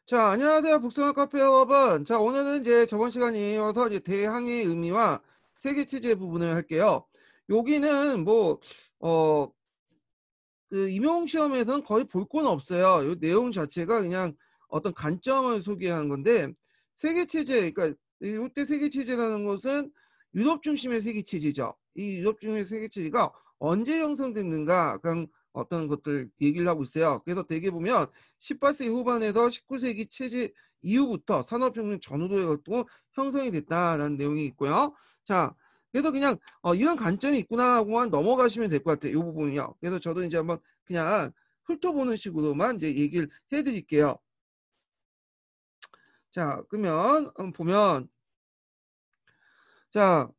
자, 안녕하세요. 북스원 카페 여러분. 자, 오늘은 이제 저번 시간에 이어서 이제 대항의 의미와 세계 체제 부분을 할게요. 여기는 뭐, 어, 그 임용 시험에서는 거의 볼 건 없어요. 요 내용 자체가 그냥 어떤 관점을 소개하는 건데, 세계 체제, 그러니까 이때 세계 체제라는 것은 유럽 중심의 세계 체제죠. 이 유럽 중심의 세계 체제가 언제 형성됐는가, 그런 어떤 것들 얘기를 하고 있어요. 그래서 대개 보면 18세기 후반에서 19세기 체제 이후부터 산업혁명 전후로 해가지고 형성이 됐다라는 내용이 있고요. 자, 그래서 그냥 이런 관점이 있구나 하고만 넘어가시면 될 것 같아요. 이 부분이요. 그래서 저도 이제 한번 그냥 훑어보는 식으로만 이제 얘기를 해드릴게요. 자, 그러면 한번 보면, 자,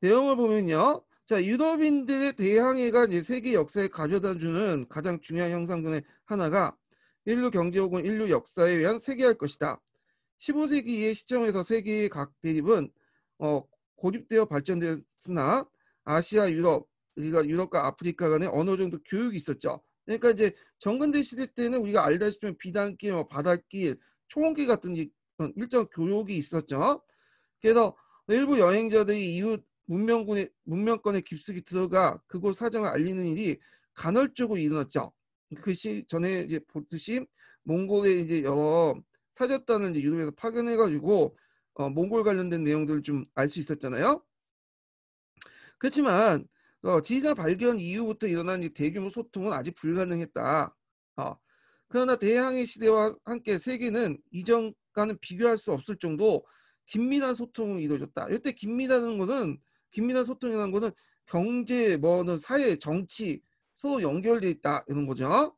내용을 보면요. 자, 유럽인들의 대항해가 이제 세계 역사에 가져다주는 가장 중요한 형상 중에 하나가 인류 경제 혹은 인류 역사에 의한 세계화일 것이다. 15세기의 시점에서 세계의 각 대립은 어, 고립되어 발전되었으나 아시아, 유럽, 그러니까 유럽과 아프리카 간에 어느 정도 교육이 있었죠. 그러니까 이제 정근대 시대 때는 우리가 알다시피 비단길, 뭐 바닷길, 초원길 같은 일정 교육이 있었죠. 그래서 일부 여행자들이 이웃 문명권에 깊숙이 들어가 그곳 사정을 알리는 일이 간헐적으로 일어났죠. 그 시 전에 이제 보듯이 몽골의 이제 여러 사졌다는 이제 유럽에서 파견해가지고 몽골 관련된 내용들을 좀 알 수 있었잖아요. 그렇지만 지리산 발견 이후부터 일어난 이 대규모 소통은 아직 불가능했다. 어, 그러나 대항해 시대와 함께 세계는 이전과는 비교할 수 없을 정도 긴밀한 소통이 이루어졌다. 이때 긴밀한 소통이라는 것은 경제, 뭐는 사회, 정치 서로 연결돼 있다 이런 거죠.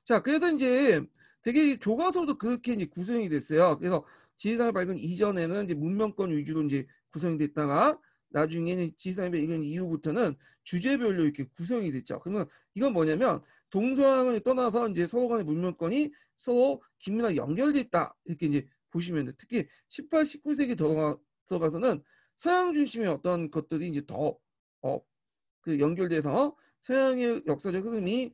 자, 그래서 이제 되게 교과서도 그렇게 이제 구성이 됐어요. 그래서 지리산을 발견 이전에는 이제 문명권 위주로 이제 구성이 됐다가 나중에는 지리산을 발견 이후부터는 주제별로 이렇게 구성이 됐죠. 그러면 이건 뭐냐면 동서양을 떠나서 이제 서로 간의 문명권이 서로 긴밀하게 연결돼 있다. 이렇게 이제 보시면 돼요. 특히 18, 19세기 들어가서는 서양 중심의 어떤 것들이 이제 더 그 연결돼서 서양의 역사적 흐름이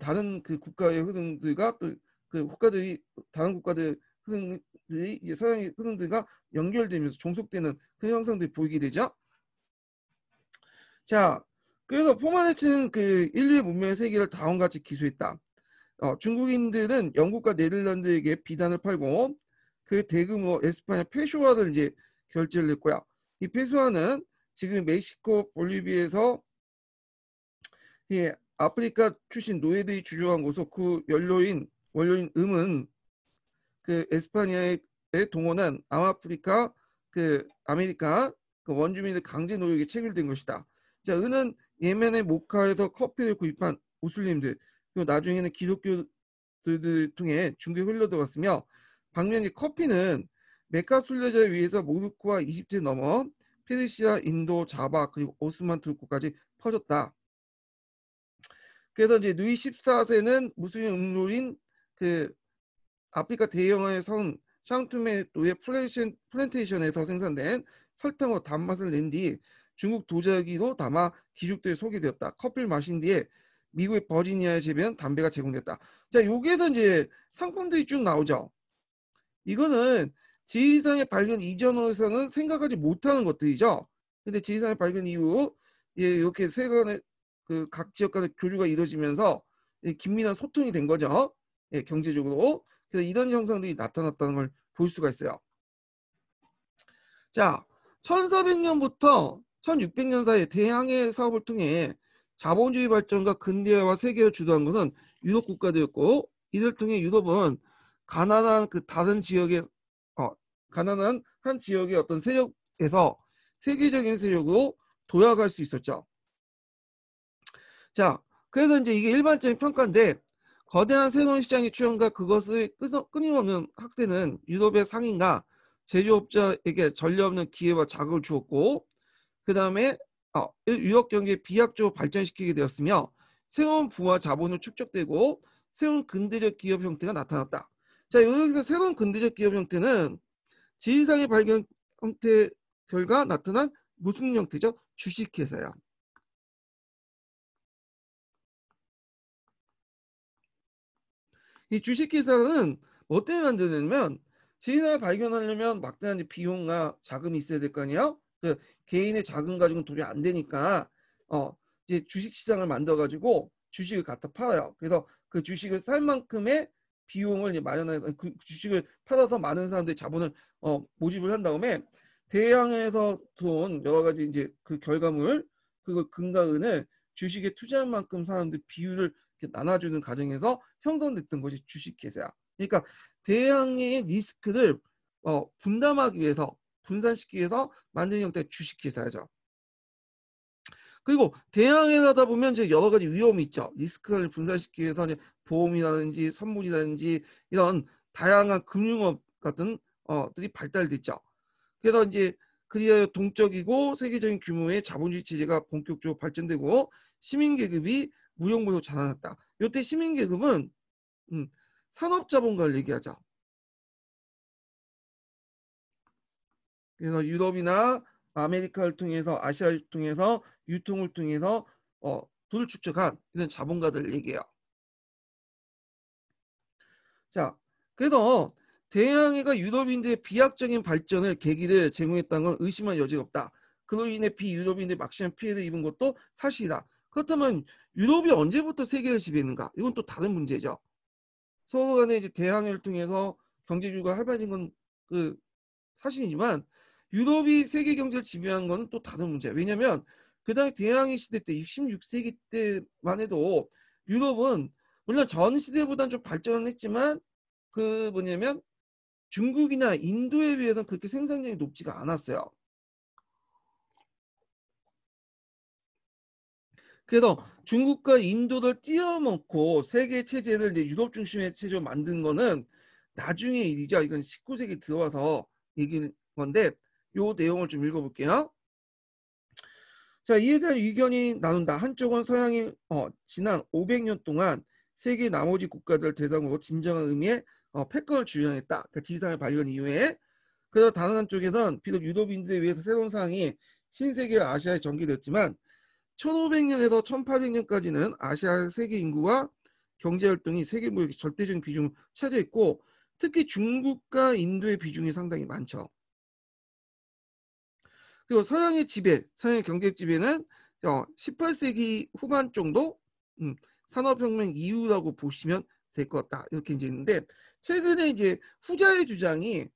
다른 그 국가의 흐름들과 또 그 국가들이 다른 국가들 흐름들이 이제 서양의 흐름들과 연결되면서 종속되는 그런 형상들이 보이게 되죠. 자, 그래서 포마네치는 그 인류의 문명의 세계를 다음과 같이 기술했다. 중국인들은 영국과 네덜란드에게 비단을 팔고 그 대규모 에스파냐 페쇼화를 이제 결제를 했고요. 이 페쇼화는 지금 멕시코 볼리비아에서 이 아프리카 출신 노예들이 주조한 곳으로 그 원료인 음은 그 에스파니아에 동원한 남아프리카 그 아메리카 그 원주민의 강제 노역에 체결된 것이다. 자, 은은 예멘의 모카에서 커피를 구입한 무슬림들 그리고 나중에는 기독교들을 통해 중국에 흘러들어갔으며 반면에 커피는 메카 순례자에 의해서 모로코와 이집트에 넘어 페르시아, 인도, 자바 그리고 오스만 투르크까지 퍼졌다. 그래서 이제 누이 14세는 무슬림 음료인 그 아프리카 대영화의 성 샹투메 노예 플랜테이션에서 생산된 설탕으로 단맛을 낸 뒤 중국 도자기로 담아 귀족들에 소개되었다. 커피를 마신 뒤에 미국의 버지니아에 재배한 담배가 제공됐다. 자, 여기에서 이제 상품들이 쭉 나오죠. 이거는 지리산의 발견 이전에서는 생각하지 못하는 것들이죠. 근데 지리산의 발견 이후 예, 이렇게 세간의 그 각 지역 간의 교류가 이루어지면서 예, 긴밀한 소통이 된 거죠. 예, 경제적으로. 그래서 이런 현상들이 나타났다는 걸 볼 수가 있어요. 자, 1400년부터 1600년 사이에 대항해 사업을 통해 자본주의 발전과 근대화와 세계를 주도한 것은 유럽 국가들이었고 이를 통해 유럽은 가난한 그 다른 지역의 어, 가난한 한 지역의 어떤 세력에서 세계적인 세력으로 도약할 수 있었죠. 자, 그래서 이제 이게 일반적인 평가인데 거대한 새로운 시장의 출현과 그것을 끊임없는 확대는 유럽의 상인과 제조업자에게 전례 없는 기회와 자극을 주었고 그 다음에 유럽 경제에 비약적으로 발전시키게 되었으며 새로운 부와 자본을 축적되고 새로운 근대적 기업 형태가 나타났다. 자, 여기서 새로운 근대적 기업 형태는 지리상의 발견 형태 결과 나타난 무슨 형태죠? 주식회사야. 이 주식회사는 뭐 때문에 만드냐면 지인을 발견하려면 막대한 비용과 자금이 있어야 될 거 아니에요. 그 개인의 자금 가지고는 도저히 안 되니까 이제 주식 시장을 만들어 가지고 주식을 갖다 팔아요. 그래서 그 주식을 살 만큼의 비용을 이제 마련해서 그 주식을 팔아서 많은 사람들이 자본을 모집을 한 다음에 대량에서 돈 여러 가지 이제 그 결과물 그걸 금과 은을 주식에 투자한 만큼 사람들 비율을 이렇게 나눠주는 과정에서 형성됐던 것이 주식회사야. 그러니까 대량의 리스크를 분담하기 위해서 분산시키기 위해서 만든 형태의 주식회사죠. 그리고 대량하다 보면 이제 여러 가지 위험이 있죠. 리스크를 분산시키기 위해서 이제 보험이라든지 선물이라든지 이런 다양한 금융업 같은 들이 발달됐죠. 그래서 이제 그리하여 동적이고 세계적인 규모의 자본주의 체제가 본격적으로 발전되고 시민 계급이 무용무용 자라났다. 이때 시민 계급은 산업자본가를 얘기하죠. 그래서 유럽이나 아메리카를 통해서 아시아를 통해서 유통을 통해서 돈을 축적한 이런 자본가들을 얘기해요. 자, 그래서 대항해가 유럽인들의 비약적인 발전을 계기를 제공했다는 건 의심할 여지가 없다. 그로 인해 비유럽인들이 막심한 피해를 입은 것도 사실이다. 그렇다면 유럽이 언제부터 세계를 지배했는가? 이건 또 다른 문제죠. 서로 간에 이제 대항해를 통해서 경제주가 활발해진 건 그 사실이지만 유럽이 세계 경제를 지배한 건 또 다른 문제야. 왜냐하면 그 당시 대항해 시대 때 16세기 때만 해도 유럽은 물론 전 시대보다는 좀 발전은 했지만 그 뭐냐면 중국이나 인도에 비해서는 그렇게 생산량이 높지가 않았어요. 그래서 중국과 인도를 뛰어넘고 세계 체제를 이제 유럽 중심의 체제로 만든 거는 나중의 일이죠. 이건 19세기 들어와서 얘기는 건데 요 내용을 좀 읽어볼게요. 자, 이에 대한 의견이 나눈다. 한쪽은 서양이 지난 500년 동안 세계 나머지 국가들 대상으로 진정한 의미의 패권을 주장했다. 그러니까 지상의 발견 이후에. 그래서 다른 한쪽에는 비록 유럽인들에 의해서 새로운 상황이 신세계와 아시아에 전개됐지만 1500년에서 1800년까지는 아시아 세계 인구와 경제 활동이 세계 무역의 절대적인 비중을 차지했고 특히 중국과 인도의 비중이 상당히 많죠. 그리고 서양의 지배, 서양의 경제 지배는 18세기 후반 정도 산업혁명 이후라고 보시면 될 것 같다. 이렇게 이제 있는데 최근에 이제 후자의 주장이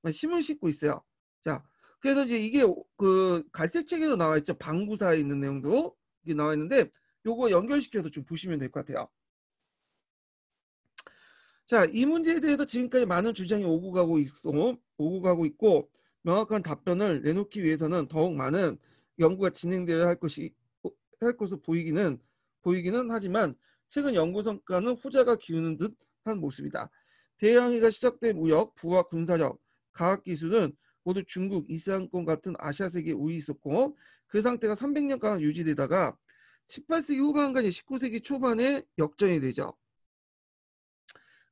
힘을 싣고 있어요. 자, 그래서 이제 이게 그 갈색 책에도 나와 있죠. 방구사에 있는 내용도 이게 나와 있는데 요거 연결시켜서 좀 보시면 될 것 같아요. 자, 이 문제에 대해서 지금까지 많은 주장이 오고 가고 있고 명확한 답변을 내놓기 위해서는 더욱 많은 연구가 진행되어야 할 것으로 보이기는 하지만 최근 연구 성과는 후자가 기우는 듯한 모습이다. 대항해가 시작된 무역, 부와 군사력, 과학기술은 모두 중국, 이스라엘권 같은 아시아 세계에 우위 있었고 그 상태가 300년간 유지되다가 18세기 후반까지 19세기 초반에 역전이 되죠.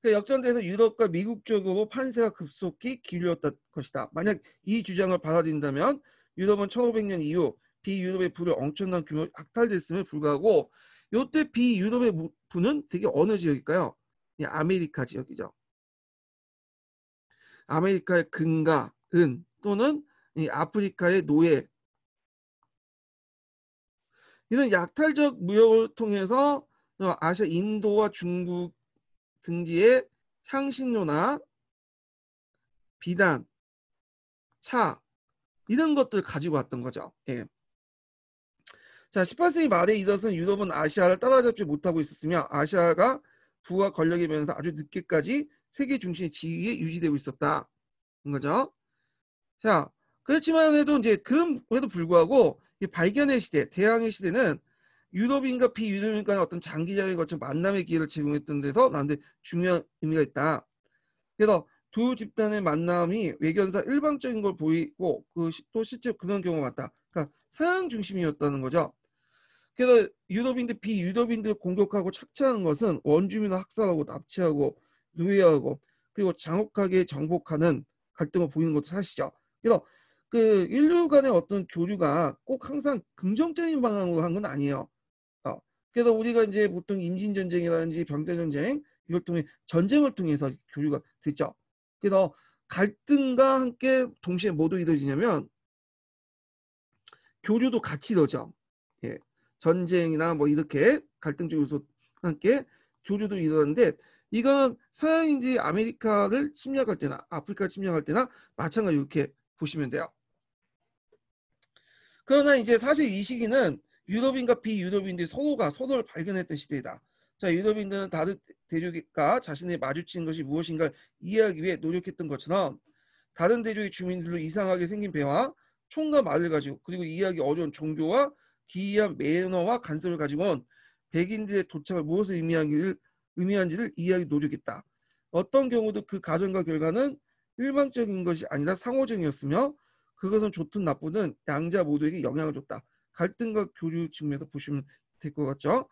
그 역전돼서 유럽과 미국 쪽으로 판세가 급속히 기울었던 것이다. 만약 이 주장을 받아들인다면 유럽은 1500년 이후 비유럽의 부를 엄청난 규모로 약탈됐음에 불구하고 이때 비유럽의 부는 되게 어느 지역일까요? 아메리카 지역이죠. 아메리카의 금과 은 또는 이 아프리카의 노예 이런 약탈적 무역을 통해서 아시아 인도와 중국 등지의 향신료나 비단, 차 이런 것들 가지고 왔던 거죠. 예. 자, 18세기 말에 이것은 유럽은 아시아를 따라잡지 못하고 있었으며 아시아가 부와 권력에 면에서 아주 늦게까지 세계 중심의 지위에 유지되고 있었다. 인 거죠. 자, 그렇지만 해도 이제 그럼에도 불구하고 이 발견의 시대, 대항해 시대는 유럽인과 비유럽인 간의 어떤 장기적인 거쳐 만남의 기회를 제공했던 데서 나한테 중요한 의미가 있다. 그래서 두 집단의 만남이 외견사 일방적인 걸 보이고 또 실제 그런 경우가 많다. 그러니까 서양 중심이었다는 거죠. 그래서 유럽인들 비유럽인들 공격하고 착취하는 것은 원주민을 학살하고 납치하고 노예하고 그리고 장혹하게 정복하는 갈등을 보이는 것도 사실이죠. 그래서 그 인류 간의 어떤 교류가 꼭 항상 긍정적인 방향으로 한 건 아니에요. 그래서 우리가 이제 보통 임진 전쟁이라든지 병자 전쟁 이걸 통해 전쟁을 통해서 교류가 됐죠. 그래서 갈등과 함께 동시에 뭐도 이루어지냐면 교류도 같이 이루어져. 예. 전쟁이나 뭐 이렇게 갈등적 요소와 함께 교류도 이루어지는데 이건 서양인지 아메리카를 침략할 때나 아프리카를 침략할 때나 마찬가지로 이렇게 보시면 돼요. 그러나 이제 사실 이 시기는 유럽인과 비유럽인들이 서로가 서로를 발견했던 시대이다. 자, 유럽인들은 다른 대륙과 자신이 마주친 것이 무엇인가 이해하기 위해 노력했던 것처럼 다른 대륙의 주민들로 이상하게 생긴 배와 총과 말을 가지고 그리고 이해하기 어려운 종교와 기이한 매너와 간섭을 가지고 온 백인들의 도착을 무엇을 의미한지를 이해하기 노력했다. 어떤 경우도 그 가정과 결과는 일방적인 것이 아니라 상호적이었으며 그것은 좋든 나쁘든 양자 모두에게 영향을 줬다. 갈등과 교류 측면에서 보시면 될 것 같죠.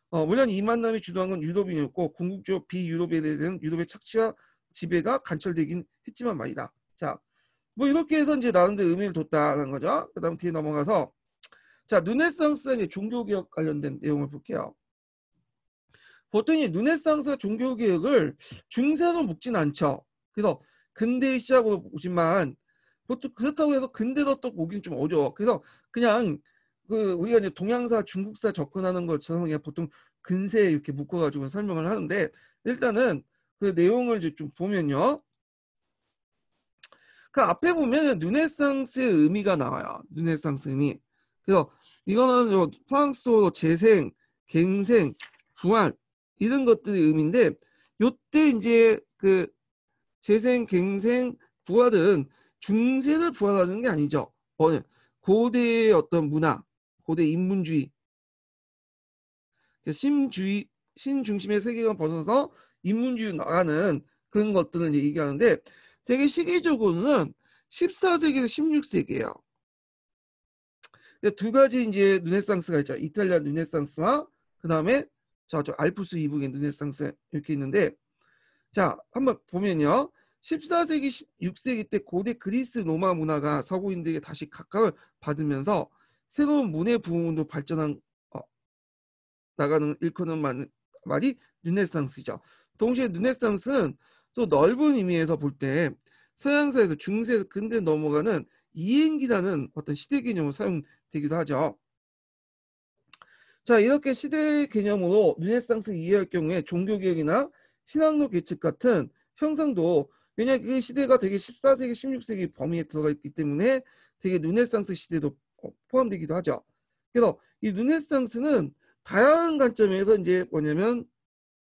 물론 이 만남이 주도한 건 유럽인이었고 궁극적으로 비유럽에 대한 유럽의 착취와 지배가 관철되긴 했지만 말이다. 자, 뭐 이렇게 해서 이제 나름대로 의미를 뒀다는 거죠. 그다음 뒤에 넘어가서 자, 르네상스와 이제 종교개혁 관련된 내용을 볼게요. 보통 이 르네상스와 종교개혁을 중세로 묶진 않죠. 그래서 근대의 시작으로 보지만 보통 그렇다고 해서 근대로 또 보기는 좀 어려워. 그래서 그냥 그 우리가 이제 동양사, 중국사 접근하는 것처럼 그냥 보통 근세에 이렇게 묶어가지고 설명을 하는데 일단은 그 내용을 이제 좀 보면요. 그 앞에 보면 르네상스의 의미가 나와요. 르네상스 의미. 그래서 이거는 프랑스어로 재생, 갱생, 부활 이런 것들의 의미인데 요때 이제 그 재생, 갱생, 부활은 중세를 부활하는 게 아니죠. 고대의 어떤 문화, 고대 인문주의, 신주의, 신중심의 세계관 벗어서 인문주의로 나가는 그런 것들을 이제 얘기하는데 되게 시기적으로는 14세기에서 16세기예요. 두 가지 이제 르네상스가 있죠. 이탈리아 르네상스와 그 다음에 저 알프스 이북의 르네상스 이렇게 있는데 자 한번 보면요. 14세기, 16세기 때 고대 그리스 로마 문화가 서구인들에게 다시 각광을 받으면서 새로운 문해 부흥으로 발전한 나가는 일컫는 말이 르네상스죠. 동시에 르네상스는 또 넓은 의미에서 볼 때 서양사에서 중세에서 근대 넘어가는 이행기라는 어떤 시대 개념을 사용되기도 하죠. 자, 이렇게 시대 개념으로 르네상스 이해할 경우에 종교개혁이나 신학로 개척 같은 형상도 왜냐 그 시대가 되게 14세기, 16세기 범위에 들어가 있기 때문에 되게 르네상스 시대도 포함되기도 하죠. 그래서 이 르네상스는 다양한 관점에서 이제 뭐냐면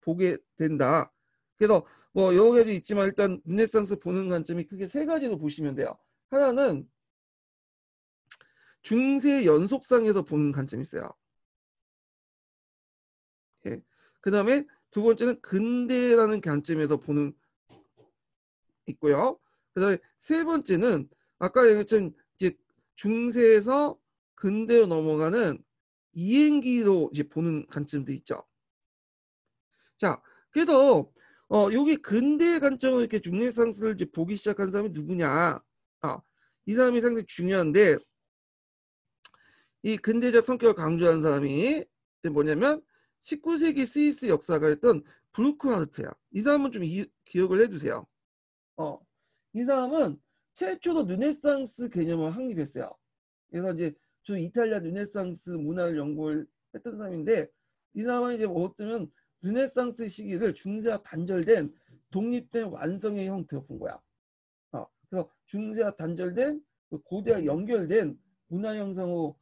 보게 된다. 그래서 뭐 여러 가지 있지만 일단 르네상스 보는 관점이 크게 세 가지로 보시면 돼요. 하나는 중세 연속상에서 보는 관점이 있어요. 예. 그 다음에 두 번째는 근대라는 관점에서 보는 있고요. 그 다음에 세 번째는 아까 얘기했던 이제 중세에서 근대로 넘어가는 이행기로 이제 보는 관점도 있죠. 자, 그래서 여기 근대 관점을 이렇게 르네상스를 이제 보기 시작한 사람이 누구냐? 이 사람이 상당히 중요한데 이 근대적 성격을 강조하는 사람이 뭐냐면 19세기 스위스 역사가였던 브루크하르트야. 이 사람은 좀 기억을 해두세요. 이 사람은 최초로 르네상스 개념을 확립했어요. 그래서 이제 주 이탈리아 르네상스 문화를 연구를 했던 사람인데 이 사람은 이제 어쩌면 르네상스 시기를 중세와 단절된 독립된 완성의 형태로 본 거야. 그래서 중세와 단절된 고대와 연결된 문화 형상으로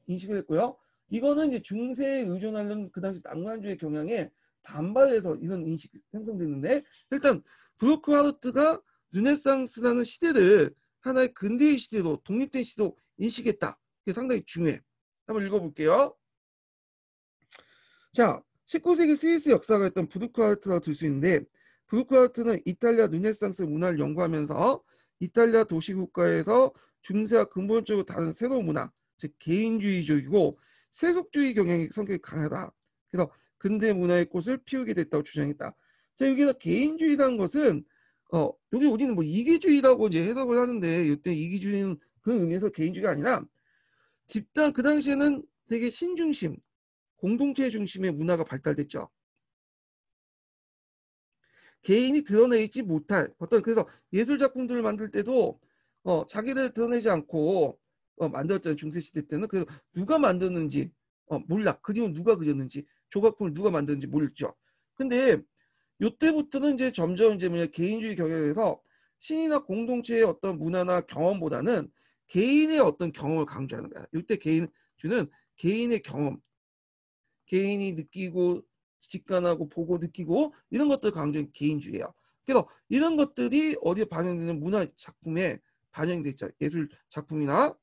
인식을 했고요. 이거는 이제 중세에 의존하는 그 당시 낭만주의 경향에 반발해서 이런 인식이 형성됐는데 일단 브루크하르트가 르네상스라는 시대를 하나의 근대의 시대로 독립된 시대로 인식했다. 이게 상당히 중요해. 한번 읽어볼게요. 자, 19세기 스위스 역사가였던 브루크하르트라고 들 수 있는데 브루크하르트는 이탈리아 르네상스 문화를 연구하면서 이탈리아 도시국가에서 중세와 근본적으로 다른 새로운 문화, 즉 개인주의적이고 세속주의 경향이 성격이 강하다. 그래서 근대 문화의 꽃을 피우게 됐다고 주장했다. 자, 여기서 개인주의라는 것은 여기 우리는 뭐 이기주의라고 이제 해석을 하는데 이때 이기주의는 그 의미에서 개인주의가 아니라 집단 그 당시에는 되게 신중심 공동체 중심의 문화가 발달됐죠. 개인이 드러내지 못할 어떤 그래서 예술 작품들을 만들 때도 자기를 드러내지 않고 만들었잖아요. 중세 시대 때는. 그래서 누가 만드는지 몰라. 그림은 누가 그렸는지 조각품을 누가 만드는지 모르죠. 근데 요때부터는 이제 점점 이제 뭐냐 개인주의 경향에서 신이나 공동체의 어떤 문화나 경험보다는 개인의 어떤 경험을 강조하는 거야. 이때 개인주는 개인의 경험, 개인이 느끼고 직관하고 보고 느끼고 이런 것들 강조한 개인주의예요. 그래서 이런 것들이 어디에 반영되는 문화 작품에 반영돼 있죠. 예술 작품이나.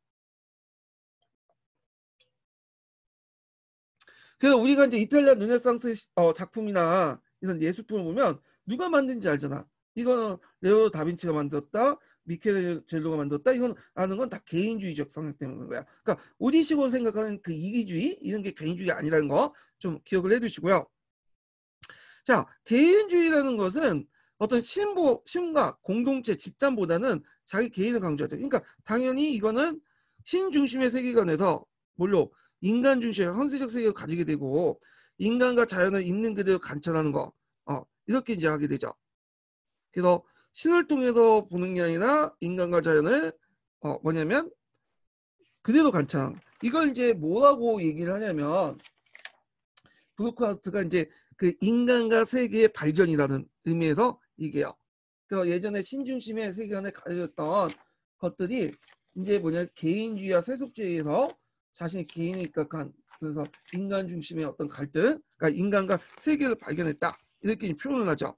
그래서 우리가 이제 이탈리아 르네상스 작품이나 이런 예술품을 보면 누가 만든지 알잖아. 이거는 레오 다빈치가 만들었다. 미켈란젤로가 만들었다. 이건 아는 건 다 개인주의적 성향 때문에 그런 거야. 그러니까 우리식으로 생각하는 그 이기주의 이런 게 개인주의 아니라는 거 좀 기억을 해두시고요. 자, 개인주의라는 것은 어떤 신과 공동체, 집단보다는 자기 개인을 강조하죠. 그러니까 당연히 이거는 신 중심의 세계관에서 물론 인간 중심의 헌세적 세계를 가지게 되고 인간과 자연을 있는 그대로 관찰하는 거 이렇게 이제 하게 되죠. 그래서 신을 통해서 보는 게 아니라 인간과 자연을 뭐냐면 그대로 관찰하는 거. 이걸 이제 뭐라고 얘기를 하냐면 브루크하우트가 이제 그 인간과 세계의 발견이라는 의미에서 얘기해요. 그 예전에 신중심의 세계관에 가졌던 것들이 이제 뭐냐 개인주의와 세속주의에서 자신의 개인에 입각한 그래서 인간 중심의 어떤 갈등, 그러니까 인간과 세계를 발견했다 이렇게 표현을 하죠.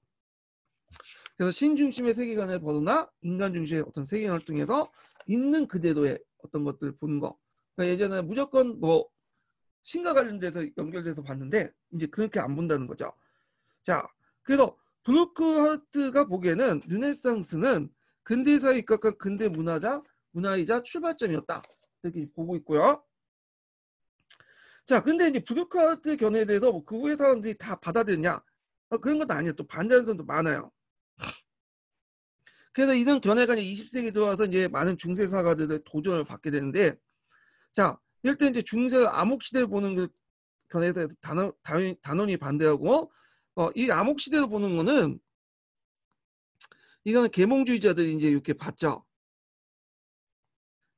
그래서 신중심의 세계관을 벗어나 인간 중심의 어떤 세계관을 통해서 있는 그대로의 어떤 것들을 보는 거. 그러니까 예전에 무조건 뭐 신과 관련돼서 연결돼서 봤는데 이제 그렇게 안 본다는 거죠. 자, 그래서 브루크하트가 보기에는 르네상스는 근대사에 입각한 근대 문화이자 출발점이었다. 이렇게 보고 있고요. 자, 근데 이제 브루크하트 견해에 대해서 뭐그 후에 사람들이 다 받아들였냐? 그런 것도 아니에요. 또 반대하는 사람도 많아요. 그래서 이런 견해가 이제 20세기 들어와서 이제 많은 중세사가들의 도전을 받게 되는데, 자, 이럴 때 이제 중세 암흑시대를 보는 그 견해에서 단원이 반대하고, 이 암흑시대를 보는 거는 이거는 계몽주의자들이 이제 이렇게 봤죠.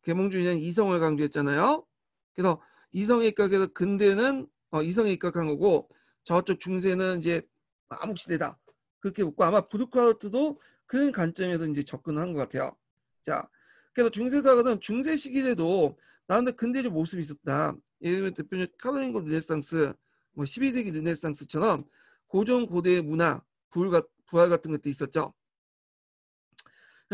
계몽주의자는 이성을 강조했잖아요. 그래서 이성에 입각해서 근대는 이성에 입각한 거고 저쪽 중세는 이제 암흑시대다. 그렇게 묻고 아마 브루크하우트도 그런 관점에서 이제 접근한 것 같아요. 자, 그래서 중세사가는 중세 시기에도 나름대로 근대적 모습이 있었다. 예를 들면 대표적 카톨릭 르네상스, 뭐 12세기 르네상스처럼 고전 고대의 문화, 부활 같은 것도 있었죠.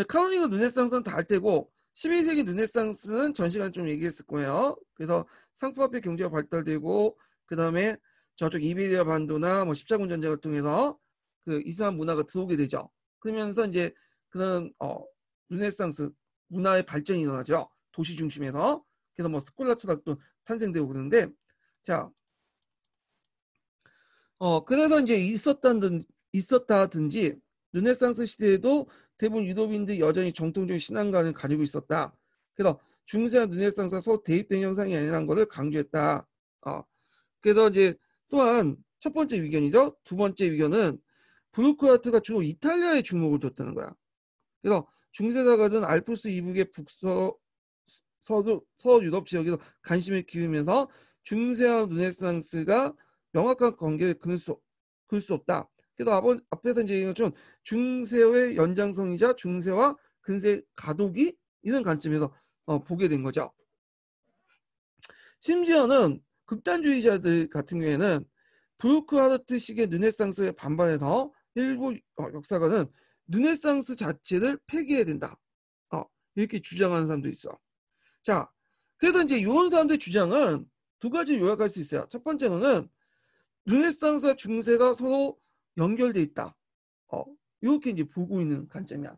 카톨릭 르네상스는 다 할 테고 12세기 르네상스는 전 시간에 좀 얘기했을 거예요. 그래서 상품화폐 경제가 발달되고 그 다음에 저쪽 이베리아 반도나 뭐 십자군 전쟁을 통해서 그 이슬람 문화가 들어오게 되죠. 그러면서 이제 그런 르네상스 문화의 발전이 일어나죠. 도시 중심에서. 그래서 뭐 스콜라 철학도 탄생되고 그러는데 자, 그래서 이제 있었다든지 르네상스 시대에도 대부분 유럽인들이 여전히 정통적인 신앙관을 가지고 있었다. 그래서 중세와 르네상스가 서로 대입된 형상이 아니라는 것을 강조했다. 그래서 이제 또한 첫 번째 위견이죠. 두 번째 위견은 브루크하트가 주로 이탈리아에 주목을 뒀다는 거야. 그래서 중세사가든 알프스 이북의 서유럽 지역에서 관심을 기울이면서 중세와 르네상스가 명확한 관계를 그을 수 없다. 그래서 앞에서 이제 얘기한 것처럼 중세의 연장성이자 중세와 근세 가독이 이런 관점에서 보게 된 거죠. 심지어는 극단주의자들 같은 경우에는 브루크하르트식의 르네상스에 반발해서 일부 역사가는 르네상스 자체를 폐기해야 된다. 이렇게 주장하는 사람도 있어. 자, 그래도 이제 이런 사람들의 주장은 두 가지 요약할 수 있어요. 첫 번째로는 르네상스와 중세가 서로 연결돼 있다. 이렇게 이제 보고 있는 관점이야.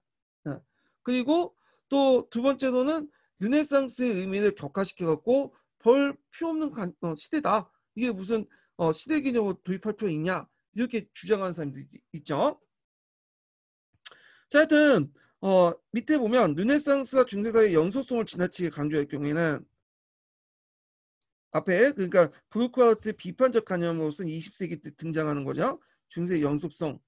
그리고 또 두 번째로는 르네상스의 의미를 격화시켜 갖고 별 필요 없는 시대다. 이게 무슨 시대 개념을 도입할 필요 있냐? 이렇게 주장하는 사람들이 있죠. 자, 하여튼 밑에 보면 르네상스와 중세사의 연속성을 지나치게 강조할 경우에는 앞에 그러니까 브루크하우트 비판적 관념으로서는 20세기 때 등장하는 거죠. 중세의 연속성.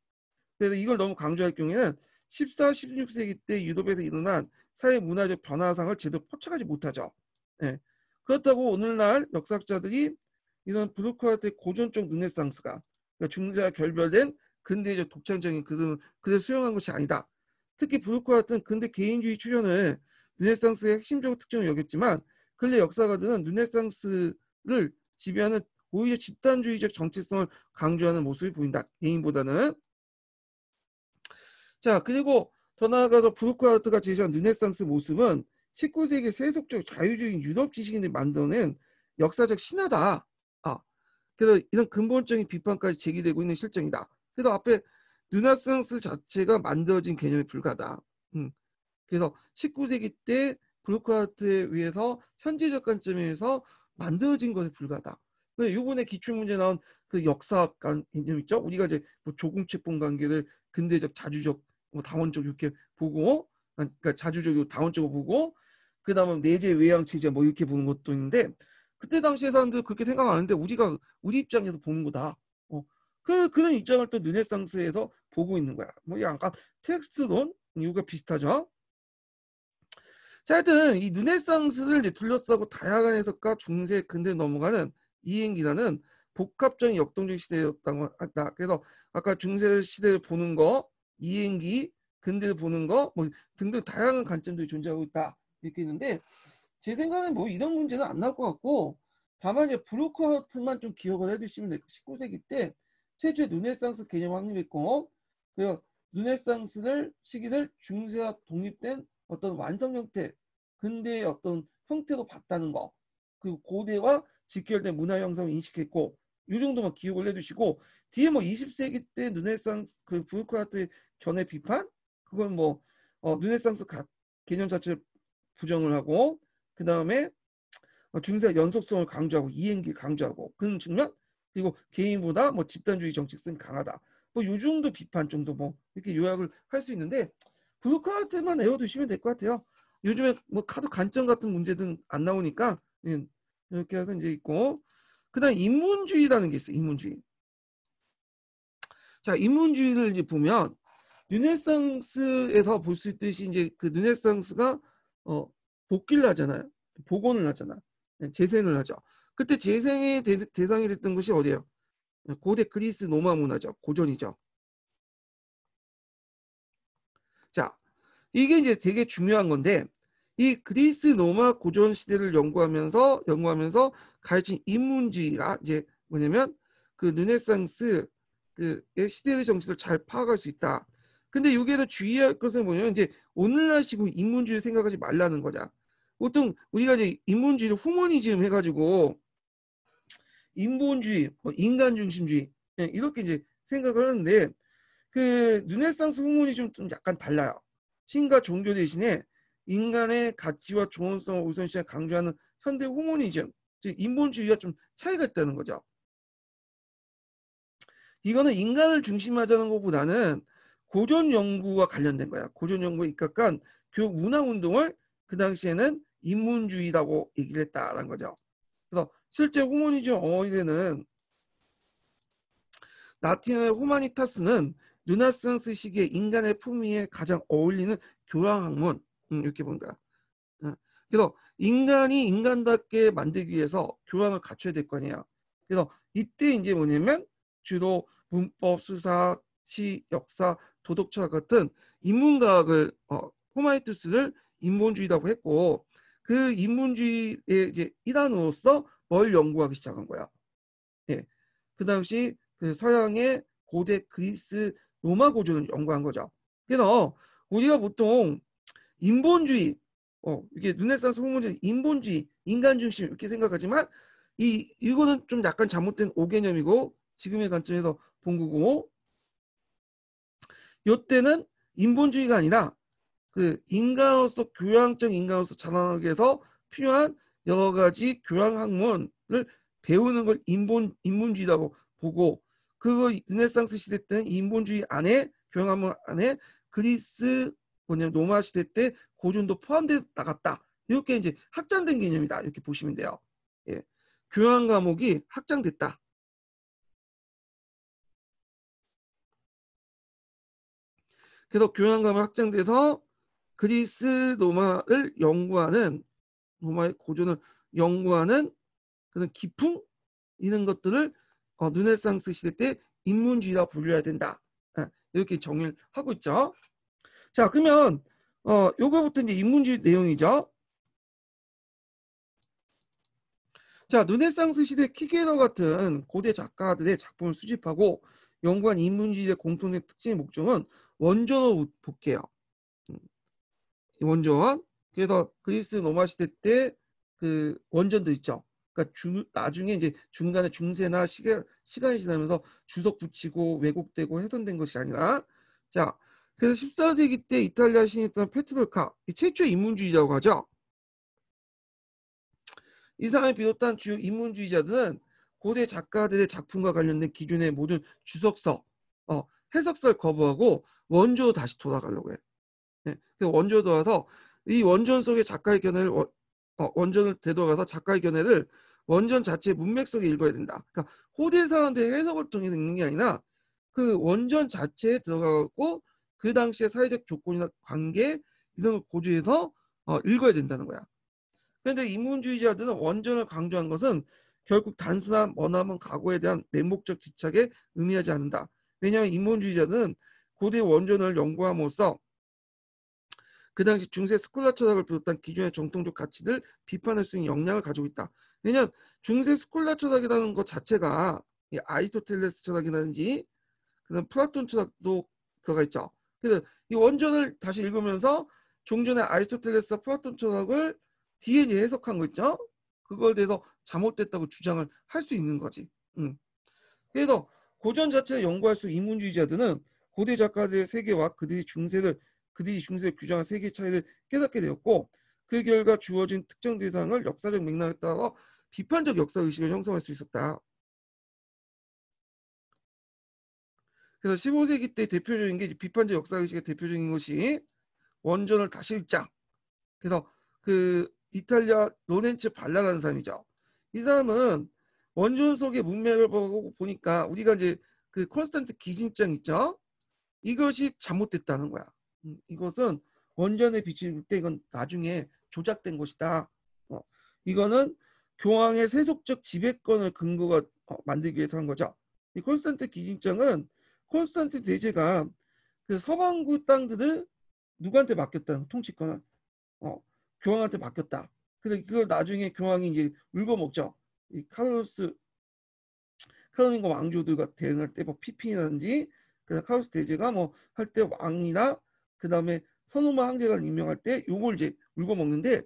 그래서 이걸 너무 강조할 경우에는 14, 16세기 때 유럽에서 일어난 사회 문화적 변화상을 제대로 포착하지 못하죠. 예. 그렇다고 오늘날 역사학자들이 이런 브루크하트의 고전적 르네상스가 그러니까 중세와 결별된 근대적 독창적인 그를 수용한 것이 아니다. 특히 브루크하트는 근대 개인주의 출현을 르네상스의 핵심적 특징을 여겼지만 근래 역사가들은 르네상스를 지배하는 오히려 집단주의적 정체성을 강조하는 모습이 보인다. 개인보다는. 자, 그리고 더 나아가서 브루크하트가 제시한 르네상스 모습은 19세기 세속적 자유주의 유럽 지식인들이 만들어낸 역사적 신화다. 아, 그래서 이런 근본적인 비판까지 제기되고 있는 실정이다. 그래서 앞에 르네상스 자체가 만들어진 개념에 불과하다. 그래서 19세기 때 브루크하트에 의해서 현재적 관점에서 만들어진 것에 불과하다. 요번에 기출문제 나온 그 역사학 개념 있죠? 우리가 이제 뭐 조공채권 관계를 근대적, 자주적, 뭐 다원적 이렇게 보고, 그러니까 자주적이고 다원적으로 보고, 그 다음에 내재 외양 체제 뭐 이렇게 보는 것도 있는데 그때 당시에 사람들 그렇게 생각 안 하는데 우리가 우리 입장에서 보는 거다. 그런 입장을 또 르네상스에서 보고 있는 거야. 뭐 약간 텍스트론 이유가 비슷하죠. 자, 하여튼 이 르네상스를 이제 둘러싸고 다양한 해석과 중세 근대 넘어가는 이행기라는 복합적인 역동적 시대였다고 한다. 그래서 아까 중세 시대를 보는 거, 이행기, 근대를 보는 거, 뭐 등등 다양한 관점들이 존재하고 있다. 이렇게 있는데 제 생각엔 뭐 이런 문제는 안 나올 것 같고 다만 이제 브루크하우트만 좀 기억을 해두시면 될 거. 19세기 때 최초의 르네상스 개념 확립했고 그 르네상스를 시기를 중세와 독립된 어떤 완성 형태, 근대의 어떤 형태로 봤다는 거. 그리고 고대와 직결된 문화 형성을 인식했고 이 정도만 기억을 해두시고 뒤에 뭐 20세기 때 르네상스 그 브루크하우트의 견해 비판 그건 뭐 르네상스 개념 자체를 부정을 하고 그 다음에 중세 연속성을 강조하고 이행기를 강조하고 그런 측면 그리고 개인보다 뭐 집단주의 정책성이 강하다. 뭐 요 정도 비판 정도 뭐 이렇게 요약을 할 수 있는데 브루크하우트만 외워두시면 될 것 같아요. 요즘에 뭐 카드 관점 같은 문제든 안 나오니까 이렇게 해서 이제 있고 그다음 인문주의라는 게 있어요. 인문주의. 자, 인문주의를 이제 보면 르네상스에서 볼 수 있듯이 이제 그 르네상스가 복귀를 하잖아요. 복원을 하잖아. 재생을 하죠. 그때 재생의 대상이 됐던 것이 어디예요? 고대 그리스 로마 문화죠. 고전이죠. 자, 이게 이제 되게 중요한 건데 이 그리스 로마 고전 시대를 연구하면서 가르친 인문주의가 이제 뭐냐면 그 르네상스 그의 시대의 정신을 잘 파악할 수 있다. 근데 여기에서 주의할 것은 뭐냐면 이제 오늘날 식으로 인문주의 생각하지 말라는 거자. 보통 우리가 이제 인문주의를 후머니즘 해가지고 인본주의, 뭐 인간 중심주의 이렇게 이제 생각을 하는데 그 르네상스 후문이 좀 약간 달라요. 신과 종교 대신에 인간의 가치와 존엄성을 우선시해 강조하는 현대 후모니즘, 즉 인본주의와 좀 차이가 있다는 거죠. 이거는 인간을 중심하자는 것보다는 고전 연구와 관련된 거야. 고전 연구에 입각한 교육 문화 운동을 그 당시에는 인문주의라고 얘기를 했다는 거죠. 그래서 실제 후모니즘 어휘에는 라틴어의 후마니타스는 르네상스 시기의 인간의 품위에 가장 어울리는 교양 학문 이렇게 본 거야. 그래서 인간이 인간답게 만들기 위해서 교양을 갖춰야 될 거 아니야. 그래서 이때 이제 뭐냐면 주로 문법, 수사, 시, 역사, 도덕철학 같은 인문과학을 후마니투스를 인본주의라고 했고 그 인문주의의 이제 일환으로서 뭘 연구하기 시작한 거야. 예. 그 당시 그 서양의 고대 그리스 로마 고전을 연구한 거죠. 그래서 우리가 보통 인본주의, 이게 르네상스 후문제 인본주의, 인간 중심 이렇게 생각하지만 이거는 좀 약간 잘못된 오개념이고 지금의 관점에서 본 거고 이때는 인본주의가 아니라 그 인간으로서 교양적 인간으로서 자라나기 위해서 필요한 여러 가지 교양 학문을 배우는 걸 인문주의라고 보고 그 르네상스 시대 때는 인본주의 안에 교양 학문 안에 그리스 뭐냐면 로마 시대 때 고전도 포함되어 나갔다. 이렇게 이제 확장된 개념이다. 이렇게 보시면 돼요. 예. 교양 과목이 확장됐다. 그래서 교양감이 확장돼서 그리스 로마를 연구하는 로마의 고전을 연구하는 그런 기풍 이런 것들을 르네상스 시대 때 인문주의라 분류해야 된다. 이렇게 정의를 하고 있죠. 자, 그러면 요거부터 이제 인문주의 내용이죠. 자, 르네상스 시대 키게러 같은 고대 작가들의 작품을 수집하고 연구한 인문주의의 공통된 특징의 목적은 원전으로 볼게요. 원전. 그래서 그리스 로마 시대 때 그 원전도 있죠. 그러니까 나중에 이제 중간에 중세나 시간이 지나면서 주석 붙이고 왜곡되고 훼손된 것이 아니라, 자, 그래서 14세기 때 이탈리아 신이었던 페트롤카, 최초의 인문주의자라고 하죠. 이 사람을 비롯한 주요 인문주의자들은 고대 작가들의 작품과 관련된 기존의 모든 주석서, 해석서를 거부하고 원조로 다시 돌아가려고 해요. 원조로 돌아서 이 원전 속의 작가의 견해를 원전을 되돌아가서 작가의 견해를 원전 자체의 문맥 속에 읽어야 된다. 그러니까 호대 사람들의 해석을 통해서 읽는 게 아니라 그 원전 자체에 들어가고 그 당시의 사회적 조건이나 관계 이런 걸 고려해서 읽어야 된다는 거야. 그런데 인문주의자들은 원전을 강조한 것은 결국 단순한 머나먼 과거에 대한 맹목적 집착에 의미하지 않는다. 왜냐하면 인문주의자들은 고대 원전을 연구함으로써 그 당시 중세 스콜라 철학을 비롯한 기존의 정통적 가치들 비판할 수 있는 역량을 가지고 있다. 왜냐하면 중세 스콜라 철학이라는 것 자체가 아리스토텔레스 철학이라든지 그다음 플라톤 철학도 들어가 있죠. 그래서 이 원전을 다시 읽으면서 종전의 아리스토텔레스와 플라톤 철학을 뒤에 이제 해석한 거 있죠. 그걸 대해서 잘못됐다고 주장을 할 수 있는 거지. 그래서 고전 자체를 연구할 수 있는 인문주의자들은 고대 작가들의 세계와 그들이 중세를 규정한 세계 차이를 깨닫게 되었고, 그 결과 주어진 특정 대상을 역사적 맥락에 따라 비판적 역사 의식을 형성할 수 있었다. 그래서 15세기 때 대표적인 게 비판적 역사 의식의 대표적인 것이 원전을 다시 읽자. 그래서 그 이탈리아 로렌츠 발라라는 사람이죠. 이 사람은 원전 속의 문맥을 보고 보니까 우리가 이제 그 콘스탄트 기진장 있죠. 이것이 잘못됐다는 거야. 이것은 원전에 비칠 때 이건 나중에 조작된 것이다. 이거는 교황의 세속적 지배권을 근거가 만들기 위해서 한 거죠. 이 콘스탄트 기진장은 콘스탄트 대제가 그 서방구 땅들을 누구한테 맡겼다는 통치권을 교황한테 맡겼다. 근데 그걸 나중에 교황이 이제 울고 먹죠. 이 카로lin과 왕조들과 대응할 때 뭐 피핀이라든지 그 카로스 대제가 뭐 할 때 왕이나 그 다음에 선호마 황제가 임명할 때 요걸 이제 울고 먹는데,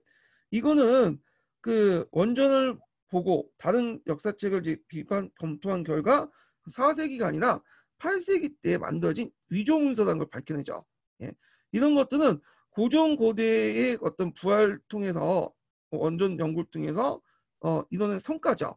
이거는 그 원전을 보고 다른 역사책을 이제 비판 검토한 결과 4세기가 아니라 8세기 때 만들어진 위조문서라는 걸 밝혀내죠. 예. 이런 것들은 고전 고대의 어떤 부활을 통해서 원전 연구를 통해서 이거는 성과죠.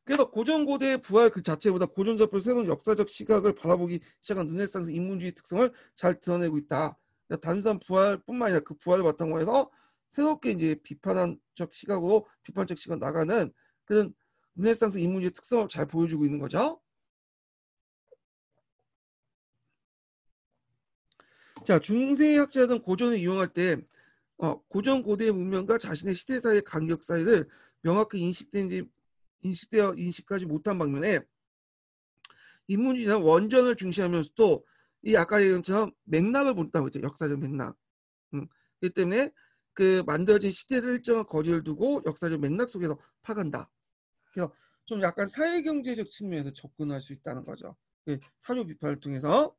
그래서 고전 고대의 부활 그 자체보다 고전 접할 새로운 역사적 시각을 바라보기 시작한 르네상스 인문주의 특성을 잘 드러내고 있다. 그러니까 단순한 부활뿐만 아니라 그 부활을 바탕으로 해서 새롭게 이제 비판적 시각으로 비판적 시각 나가는 그런 르네상스 인문주의 특성을 잘 보여주고 있는 거죠. 자, 중세 학자들은 고전을 이용할 때 고전 고대의 문명과 자신의 시대 사이의 간격 사이를 명확히 인식하지 못한 방면에 인문주의는 원전을 중시하면서도 이 아까 얘기한 것처럼 맥락을 본다고 했죠. 역사적 맥락. 그렇기 때문에 그 만들어진 시대를 일정한 거리를 두고 역사적 맥락 속에서 파간다. 그래서 좀 약간 사회경제적 측면에서 접근할 수 있다는 거죠. 사료 비판을 통해서.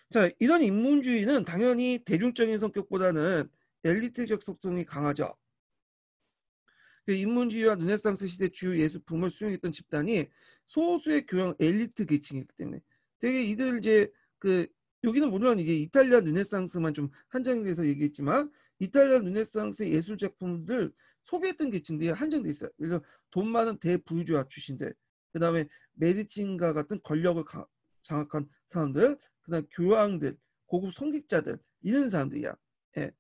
자, 이런 인문주의는 당연히 대중적인 성격보다는 엘리트적 속성이 강하죠. 인문주의와 르네상스 시대 주요 예술품을 수용했던 집단이 소수의 교양 엘리트 계층이기 때문에 되게 이들 이제 그 여기는 물론 이게 이탈리아 르네상스만 좀 한정돼서 얘기했지만 이탈리아 르네상스 예술 작품들 소비했던 계층들이 한정돼 있어요. 예를 들어 돈 많은 대부유주아 출신들, 그 다음에 메디친과 같은 권력을 장악한 사람들, 그 다음에 교황들, 고급 성직자들 이런 사람들이야. 예.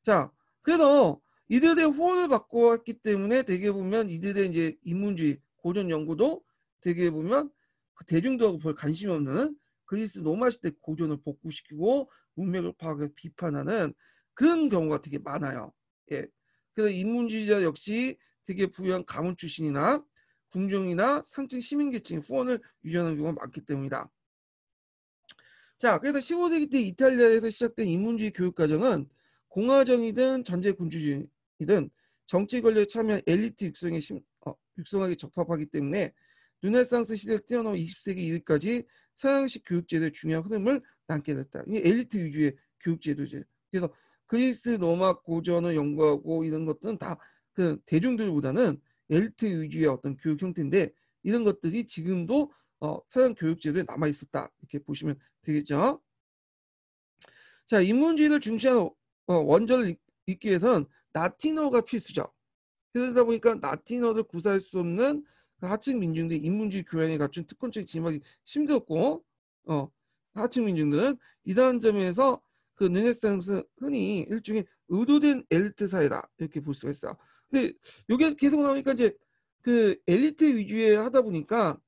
자, 그래서 이들의 후원을 받고 했기 때문에 되게 보면 이들의 이제 인문주의 고전 연구도 되게 보면 대중들하고 별 관심이 없는 그리스 로마 시대 고전을 복구시키고 문맥을 파악해 비판하는 그런 경우가 되게 많아요. 예. 그래서 인문주의자 역시 되게 부유한 가문 출신이나 궁중이나 상층 시민계층의 후원을 유지하는 경우가 많기 때문이다. 자, 그래서 15세기 때 이탈리아에서 시작된 인문주의 교육과정은 공화정이든 전제군주주의든 정치 권력에 참여한 엘리트 육성하기 적합하기 때문에 르네상스 시대를 뛰어넘은 20세기 이후까지 서양식 교육제도의 중요한 흐름을 남게 됐다. 이 엘리트 위주의 교육제도죠. 그래서 그리스 로마 고전을 연구하고 이런 것들은 다 그 대중들보다는 엘리트 위주의 어떤 교육 형태인데 이런 것들이 지금도 서양 교육제도에 남아 있었다 이렇게 보시면 되겠죠. 자, 인문주의를 중시하는 원전을 읽기 위해서는 라틴어가 필수죠. 그러다 보니까 라틴어를 구사할 수 없는 그 하층 민중들이 인문주의 교양에 갖춘 특권층이 진입하기 힘들었고, 하층 민중들은 이러한 점에서 그 르네상스 흔히 일종의 의도된 엘리트 사회다 이렇게 볼 수가 있어요. 근데 이게 계속 나오니까 이제 그 엘리트 위주의 하다 보니까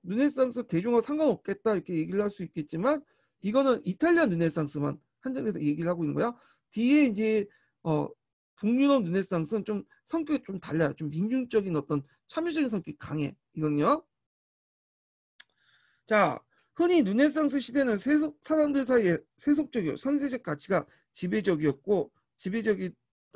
르네상스 대중과 상관없겠다 이렇게 얘기를 할 수 있겠지만 이거는 이탈리아 르네상스만 한정해서 얘기를 하고 있는 거야. 뒤에 이제 북유럽 르네상스는 좀 성격이 좀 달라요. 좀 민중적인 어떤 참여적인 성격이 강해. 이건요. 자, 흔히 르네상스 시대는 사람들 사이에 세속적이고 선세적 가치가 지배적이었던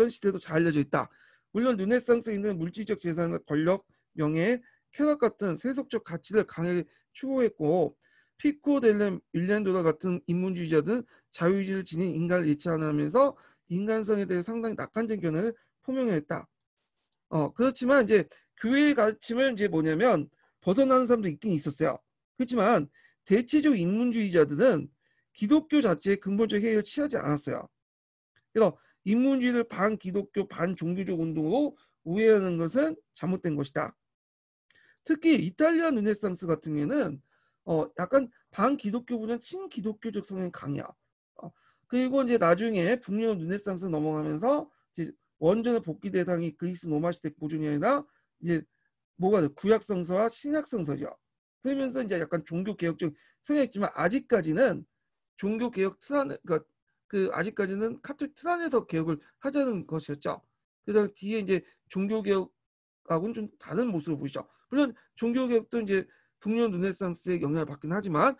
시대도 잘 알려져 있다. 물론 르네상스에 있는 물질적 재산과 권력, 명예, 쾌락 같은 세속적 가치를 강하게 추구했고 피코 델레 밀렌도라 같은 인문주의자들은 자유주의를 지닌 인간을 예찬하면서 인간성에 대해 상당히 낙관적인 견해를 포명했다. 그렇지만 이제 교회의 가르침은 이제 뭐냐면 벗어나는 사람도 있긴 있었어요. 그렇지만 대체적 인문주의자들은 기독교 자체의 근본적 해결을 취하지 않았어요. 그래서 인문주의를 반기독교 반종교적 운동으로 우회하는 것은 잘못된 것이다. 특히 이탈리아 르네상스 같은 경우에는 약간 반기독교보다는 친기독교적 성향이 강해요. 그리고 이제 나중에 북유럽 르네상스 넘어가면서 이제 원전의 복귀 대상이 그리스 로마 시대 고전이 아니라 이제 뭐가 돼? 구약 성서와 신약 성서죠. 그러면서 이제 약간 종교 개혁적 성향이 있지만 아직까지는 종교 개혁 틀 안에 그러니까 그 아직까지는 카톨릭 틀 안에서 개혁을 하자는 것이었죠. 그다음 뒤에 이제 종교 개혁하고는 좀 다른 모습을 보이죠. 물론 종교 개혁도 이제 북유럽 르네상스의 영향을 받긴 하지만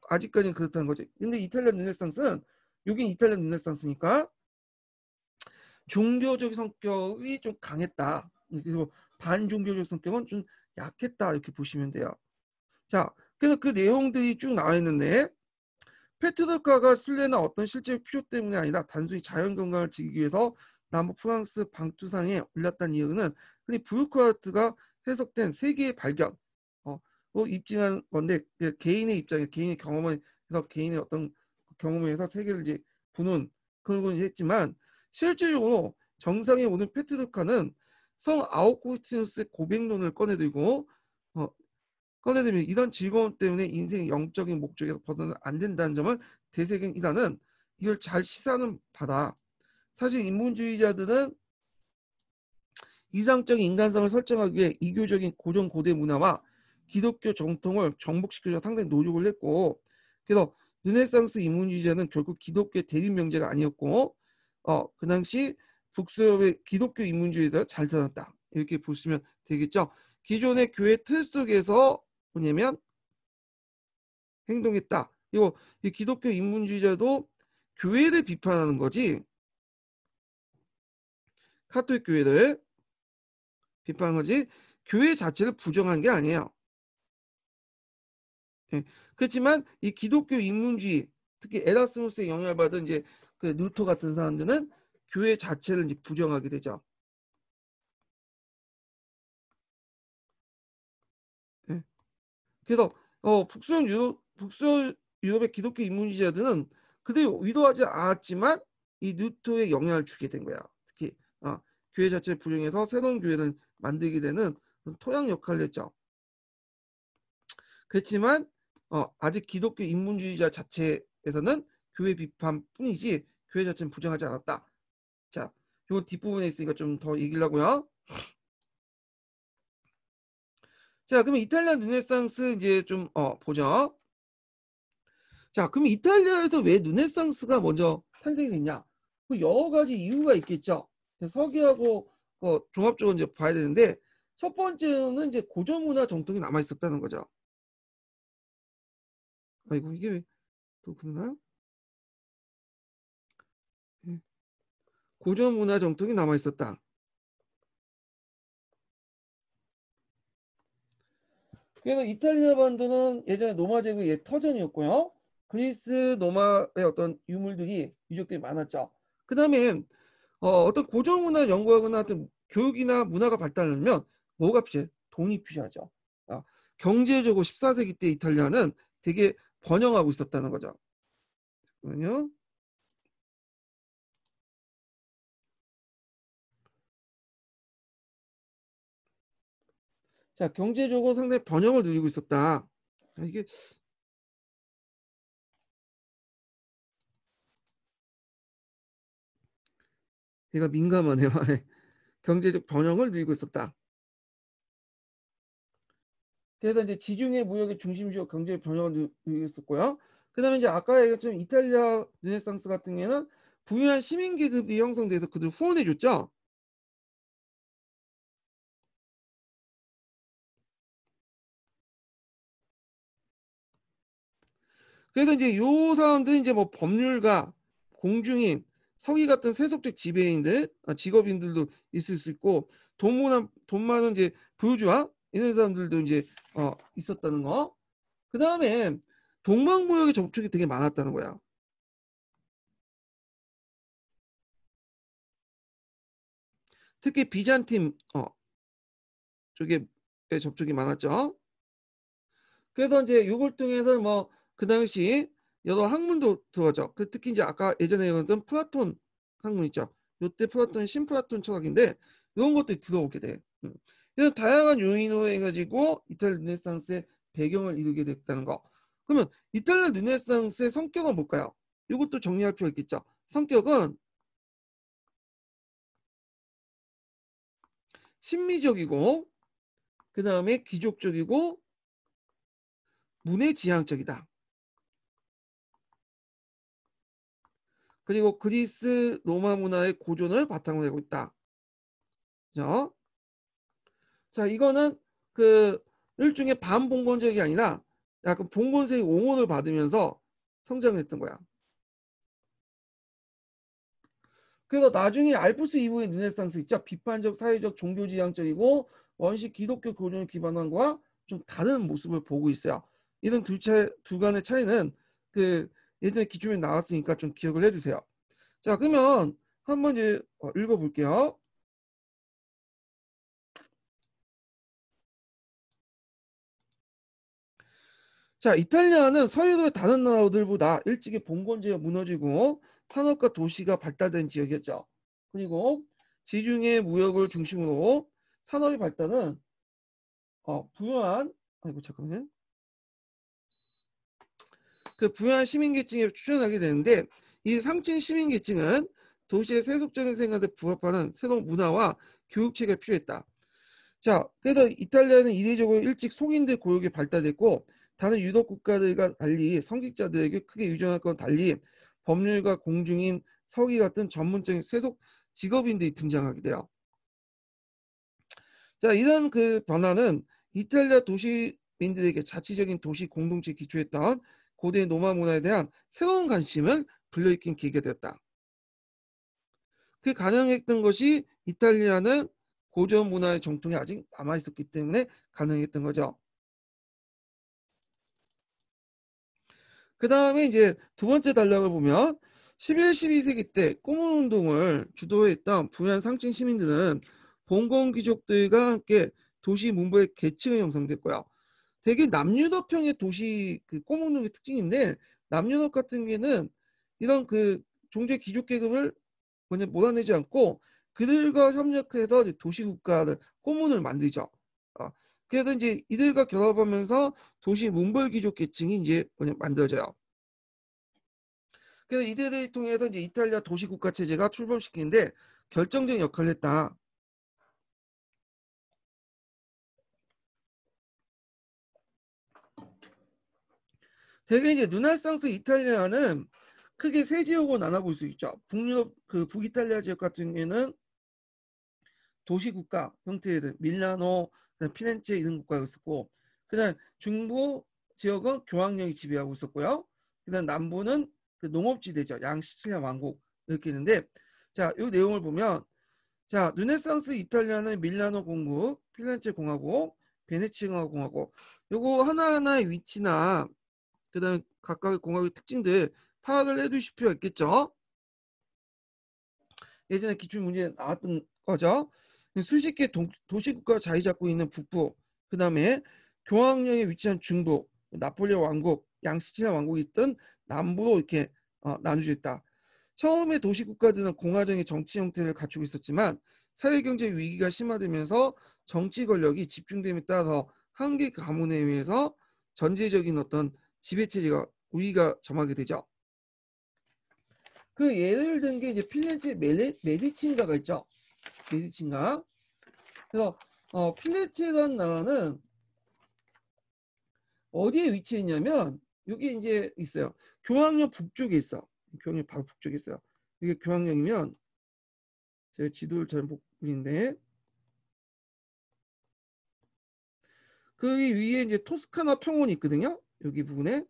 아직까지는 그렇다는 거죠. 근데 이탈리아 르네상스는 여긴 이탈리아 르네상스니까 종교적 성격이 좀 강했다. 그리고 반종교적 성격은 좀 약했다 이렇게 보시면 돼요. 자, 그래서 그 내용들이 쭉 나와 있는데 페트르카가 순례나 어떤 실제 필요 때문이 아니라 단순히 자연 건강을 지키기 위해서 남북 프랑스 방투상에 올랐다는 이유는 흔히 부르크하트가 해석된 세계의 발견, 입증한 건데 개인의 입장에 개인의 경험을 해서 개인의 어떤 경험을 해서 세계를 이제 보는 그런 걸 했지만 실질적으로 정상에 오는 페트르카는 성 아우구스티누스의 고백론을 꺼내들면 이런 즐거움 때문에 인생의 영적인 목적에서 벗어나면 안 된다는 점을 대세경 이단은 이걸 잘 시사하는 바다. 사실 인문주의자들은 이상적인 인간성을 설정하기 위해 이교적인 고전 고대 문화와 기독교 정통을 정복시키려 상당히 노력을 했고 그래서 르네상스 인문주의자는 결국 기독교의 대립 명제가 아니었고 그 당시 북유럽의 기독교 인문주의자가 잘 드러났다. 이렇게 보시면 되겠죠. 기존의 교회 틀 속에서 뭐냐면 행동했다. 그리고 이 기독교 인문주의자도 교회를 비판하는 거지 카톨릭 교회를 비판한 거지 교회 자체를 부정한 게 아니에요. 예. 그렇지만 이 기독교 인문주의 특히 에라스무스의 영향을 받은 이제 그 루터 같은 사람들은 교회 자체를 이제 부정하게 되죠. 예. 그래서 북서유럽의 기독교 인문주의자들은 그들이 의도하지 않았지만 이 루터에 영향을 주게 된 거야. 특히 교회 자체를 부정해서 새로운 교회를 만들게 되는 토양 역할을 했죠. 그렇지만 아직 기독교 인문주의자 자체에서는 교회 비판뿐이지 교회 자체는 부정하지 않았다. 자, 이건 뒷부분에 있으니까 좀 더 얘기를 하고요. 자, 그러면 이탈리아 르네상스 이제 좀 보죠. 자, 그럼 이탈리아에서 왜 르네상스가 먼저 탄생이 됐냐? 그 여러 가지 이유가 있겠죠. 서기하고 종합적으로 이제 봐야 되는데 첫 번째는 이제 고전 문화 정통이 남아 있었다는 거죠. 아이고 이게 왜 또 그러나요? 예. 고전 문화 정통이 남아 있었다. 그래서 이탈리아 반도는 예전에 로마 제국의 옛 터전이었고요. 그리스 로마의 어떤 유물들이 유적들이 많았죠. 그다음에 어떤 고전 문화 연구하거나 어떤 교육이나 문화가 발달하려면 뭐가 필요해? 돈이 필요하죠. 아, 경제적으로 14세기 때 이탈리아는 되게 번영하고 있었다는 거죠. 그러면요. 자, 경제적으로 상당히 번영을 누리고 있었다. 이게 얘가 민감하네요. 경제적 번영을 누리고 있었다. 그래서 이제 지중해 무역의 중심지역 경제 번영을 누리고 있었고요. 그다음에 이제 아까 얘기했지만 이탈리아 르네상스 같은 경우에는 부유한 시민 계급이 형성돼서 그들 후원해 줬죠. 그래서 이제 요 사람들이 이제 뭐 법률가, 공중인, 서기 같은 세속적 지배인들, 직업인들도 있을 수 있고 돈 많은 이제 부유주와 이런 사람들도 이제 있었다는 거. 그 다음에 동방무역의 접촉이 되게 많았다는 거야. 특히 비잔팀 쪽에 접촉이 많았죠. 그래서 이제 요걸 통해서 뭐 그 당시 여러 학문도 들어가죠. 특히 이제 아까 예전에 얘기했던 플라톤 학문 있죠. 요때 플라톤이 신플라톤 철학인데 이런 것들이 들어오게 돼. 그래서 다양한 요인으로 해가지고 이탈리아 르네상스의 배경을 이루게 됐다는 거. 그러면 이탈리아 르네상스의 성격은 뭘까요? 이것도 정리할 필요가 있겠죠. 성격은 신미적이고 그 다음에 귀족적이고 문해지향적이다. 그리고 그리스 로마 문화의 고전을 바탕으로 하고 있다. 자, 자 이거는 그 일종의 반봉건적이 아니라 약간 봉건세의 옹호를 받으면서 성장했던 거야. 그래서 나중에 알프스 이후의 르네상스 있죠. 비판적, 사회적, 종교지향적이고 원시 기독교 고전을 기반한 거와 좀 다른 모습을 보고 있어요. 이런 두 간의 차이는 그 예전에 기초에 나왔으니까 좀 기억을 해주세요. 자, 그러면 한번 이제 읽어볼게요. 자, 이탈리아는 서유럽의 다른 나라들보다 일찍이 봉건제가 무너지고 산업과 도시가 발달된 지역이었죠. 그리고 지중해 무역을 중심으로 산업의 발달은 부유한 아이고 잠깐만요. 그 부유한 시민계층에 추천하게 되는데 이 상층 시민계층은 도시의 세속적인 생활에 부합하는 새로운 문화와 교육체가 필요했다. 자, 그래서 이탈리아는 이례적으로 일찍 송인들 고용이 발달됐고 다른 유럽 국가들과 달리 성직자들에게 크게 유전할 건 달리 법률가, 공중인, 서기 같은 전문적인 세속 직업인들이 등장하게 돼요. 자, 이런 그 변화는 이탈리아 도시민들에게 자치적인 도시 공동체에 기초했던 고대 로마 문화에 대한 새로운 관심을 불러일으킨 계기가 되었다. 그 가능했던 것이 이탈리아는 고전 문화의 정통이 아직 남아 있었기 때문에 가능했던 거죠. 그 다음에 이제 두 번째 단락을 보면 11, 12세기 때 꼬문 운동을 주도했던 부유한 상층 시민들은 봉건 귀족들과 함께 도시 문부의 계층이 형성됐고요. 되게 남유럽형의 도시 그 꼬문 운동의 특징인데 남유럽 같은 경우에는 이런 그 종제 귀족 계급을 뭐냐 몰아내지 않고 그들과 협력해서 이제 도시 국가를 꼬문을 만들죠. 어, 그래서 이제 이들과 결합하면서 도시 문벌 귀족 계층이 이제 뭐냐 만들어져요. 그래서 이들을 통해서 이제 이탈리아 도시 국가 체제가 출범시키는데 결정적인 역할을 했다. 대개 이제 르네상스 이탈리아는 크게 세 지역으로 나눠볼 수 있죠. 북유럽 북이탈리아 지역 같은 경우에는 도시국가 형태의 밀라노, 피렌체 이런 국가가 있었고, 그다음 중부 지역은 교황령이 지배하고 있었고요. 그다음 남부는 그 농업지대죠. 양시칠리아 왕국 이렇게 있는데, 자, 이 내용을 보면, 자, 르네상스 이탈리아는 밀라노 공국, 피렌체 공화국, 베네치아 공화국, 요거 하나하나의 위치나 그다음 각각의 공화국의 특징들 파악을 해두실 필요가 있겠죠. 예전에 기출문제에 나왔던 거죠. 수십 개 도시국가 자리 잡고 있는 북부, 그 다음에 교황령에 위치한 중부, 나폴레옹 왕국, 양시치나 왕국이 있던 남부로 이렇게 나눠져 있다. 처음에 도시국가들은 공화정의 정치 형태를 갖추고 있었지만 사회경제 위기가 심화되면서 정치 권력이 집중됨에 따라서 한 개 가문에 의해서 전제적인 어떤 지배체제가 우위가 점하게 되죠. 그 예를 든 게 이제 필렌체 메디친가가 있죠. 메디친가. 그래서 필렌체라는 나라는 어디에 위치해 있냐면 여기 이제 있어요. 교황령 북쪽에 있어. 교황령 바로 북쪽에 있어요. 이게 교황령이면 제가 지도를 잘못 그리는데 그 위에 이제 토스카나 평원이 있거든요. 여기 부분에.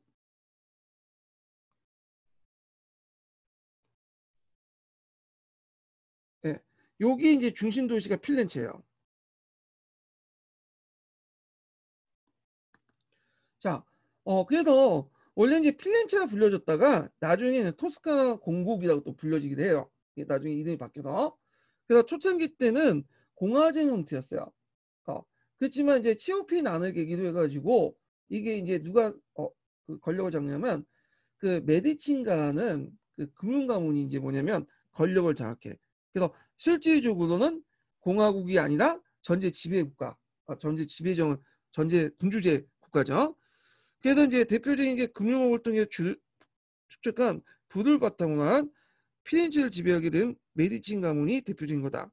네. 여기 이제 중심 도시가 필렌체예요. 자, 그래서 원래 이제 필렌체가 불려졌다가 나중에 토스카나 공국이라고 또 불려지기도 해요. 나중에 이름이 바뀌어서. 그래서 초창기 때는 공화제 형태였어요. 어, 그렇지만 이제 치오피 난을 계기로 해가지고 이게 이제 누가 그 권력을 잡냐면 그 메디친가라는 그 금융 가문이 이제 뭐냐면 권력을 장악해. 그래서 실질적으로는 공화국이 아니라 전제 지배 국가, 전제 지배정, 전제 군주제 국가죠. 그래서 이제 대표적인 게 금융업을 통해 축적한 부를 바탕으로 한 피렌체를 지배하게 된 메디친 가문이 대표적인 거다.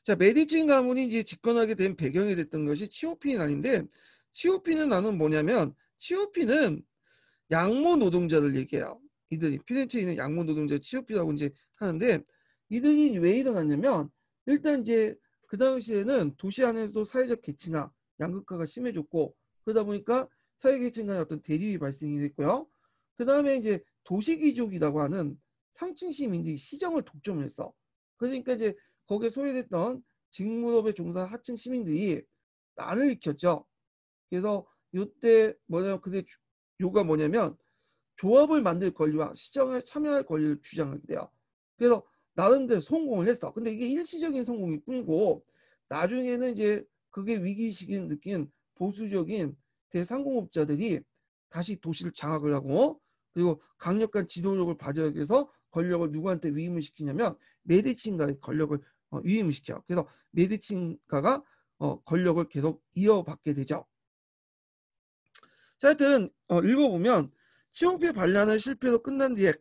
자, 메디친 가문이 이제 집권하게 된 배경이 됐던 것이 치오피난인데, 치오피는 뭐냐면 치오피는 양모 노동자들 얘기해요. 이들이 피렌체에 있는 양모 노동자 치오피라고 이제 하는데, 이들이 왜 일어났냐면 일단 이제 그 당시에는 도시 안에도 사회적 계층화, 양극화가 심해졌고, 그러다 보니까 사회 계층 간의 어떤 대립이 발생이 됐고요. 그 다음에 이제 도시귀족이라고 하는 상층 시민들이 시정을 독점했어. 그러니까 이제 거기에 소외됐던 직무업에 종사한 하층 시민들이 난을 일으켰죠. 그래서 이때 뭐냐면 근데 요가 뭐냐면 조합을 만들 권리와 시정에 참여할 권리를 주장하게 돼요. 그래서 나름대로 성공을 했어. 근데 이게 일시적인 성공일 뿐이고 나중에는 이제 그게 위기의식을 느낀 보수적인 대상공업자들이 다시 도시를 장악을 하고 그리고 강력한 지도력을 발휘하기 위해서 권력을 누구한테 위임을 시키냐면 메디친가의 권력을 위임을 시켜요. 그래서 메디친가가 권력을 계속 이어받게 되죠. 자, 하여튼 읽어보면 치용피의 반란은 실패로 끝난 뒤에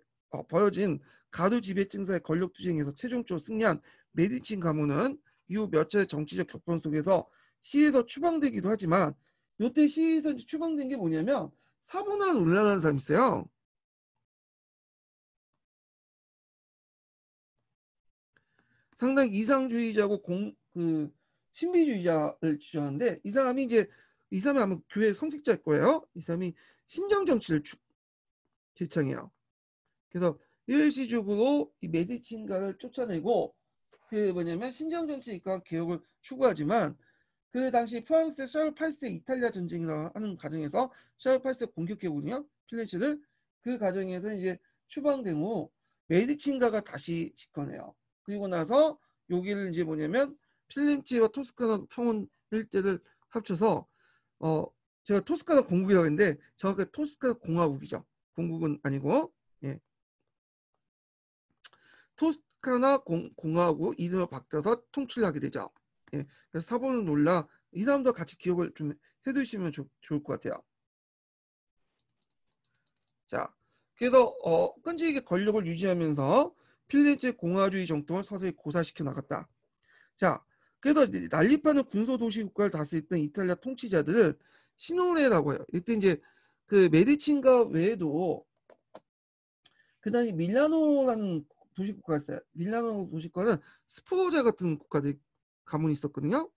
벌어진 가두 지배 증사의 권력 투쟁에서 최종적으로 승리한 메디친 가문은 이후 몇 차례 정치적 격변 속에서 시에서 추방되기도 하지만 이때 시에서 추방된 게 뭐냐면 사보나 논란하는 사람이 있어요. 상당히 이상주의자고 신비주의자를 주장하는데 이 사람이 아마 교회 성직자일 거예요. 이 사람이 신정 정치를 제창해요. 그래서 일시적으로 이 메디친가를 쫓아내고 그 뭐냐면 신정 정치 입각 개혁을 추구하지만 그 당시 프랑스 샤를 8세 이탈리아 전쟁이라 하는 과정에서 샤를 8세 공격해오거든요. 필렌체를 그 과정에서 이제 추방된 후 메디친가가 다시 집권해요. 그리고 나서 여기를 이제 뭐냐면 필렌체와 토스카나 평원 일대를 합쳐서 어 제가 토스카나 공국이라고 했는데 정확하게 토스카나 공화국이죠. 공국은 아니고 예. 토스카나 공화국 이름을 바꿔서 통치를 하게 되죠. 예, 그래서 사보는 놀라 이 사람도 같이 기억을 좀 해두시면 좋을 것 같아요. 자, 그래서 끈질기게 권력을 유지하면서 필렌체 공화주의 정통을 서서히 고사시켜 나갔다. 자, 그래서 난립하는 군소도시 국가를 다스렸던 이탈리아 통치자들을 시노레라고 해요. 이때 이제 그 메디친가 외에도 그 당시 밀라노라는 도시국가가 있어요. 밀라노 도시국가는 스포르자 같은 국가들 가문이 있었거든요.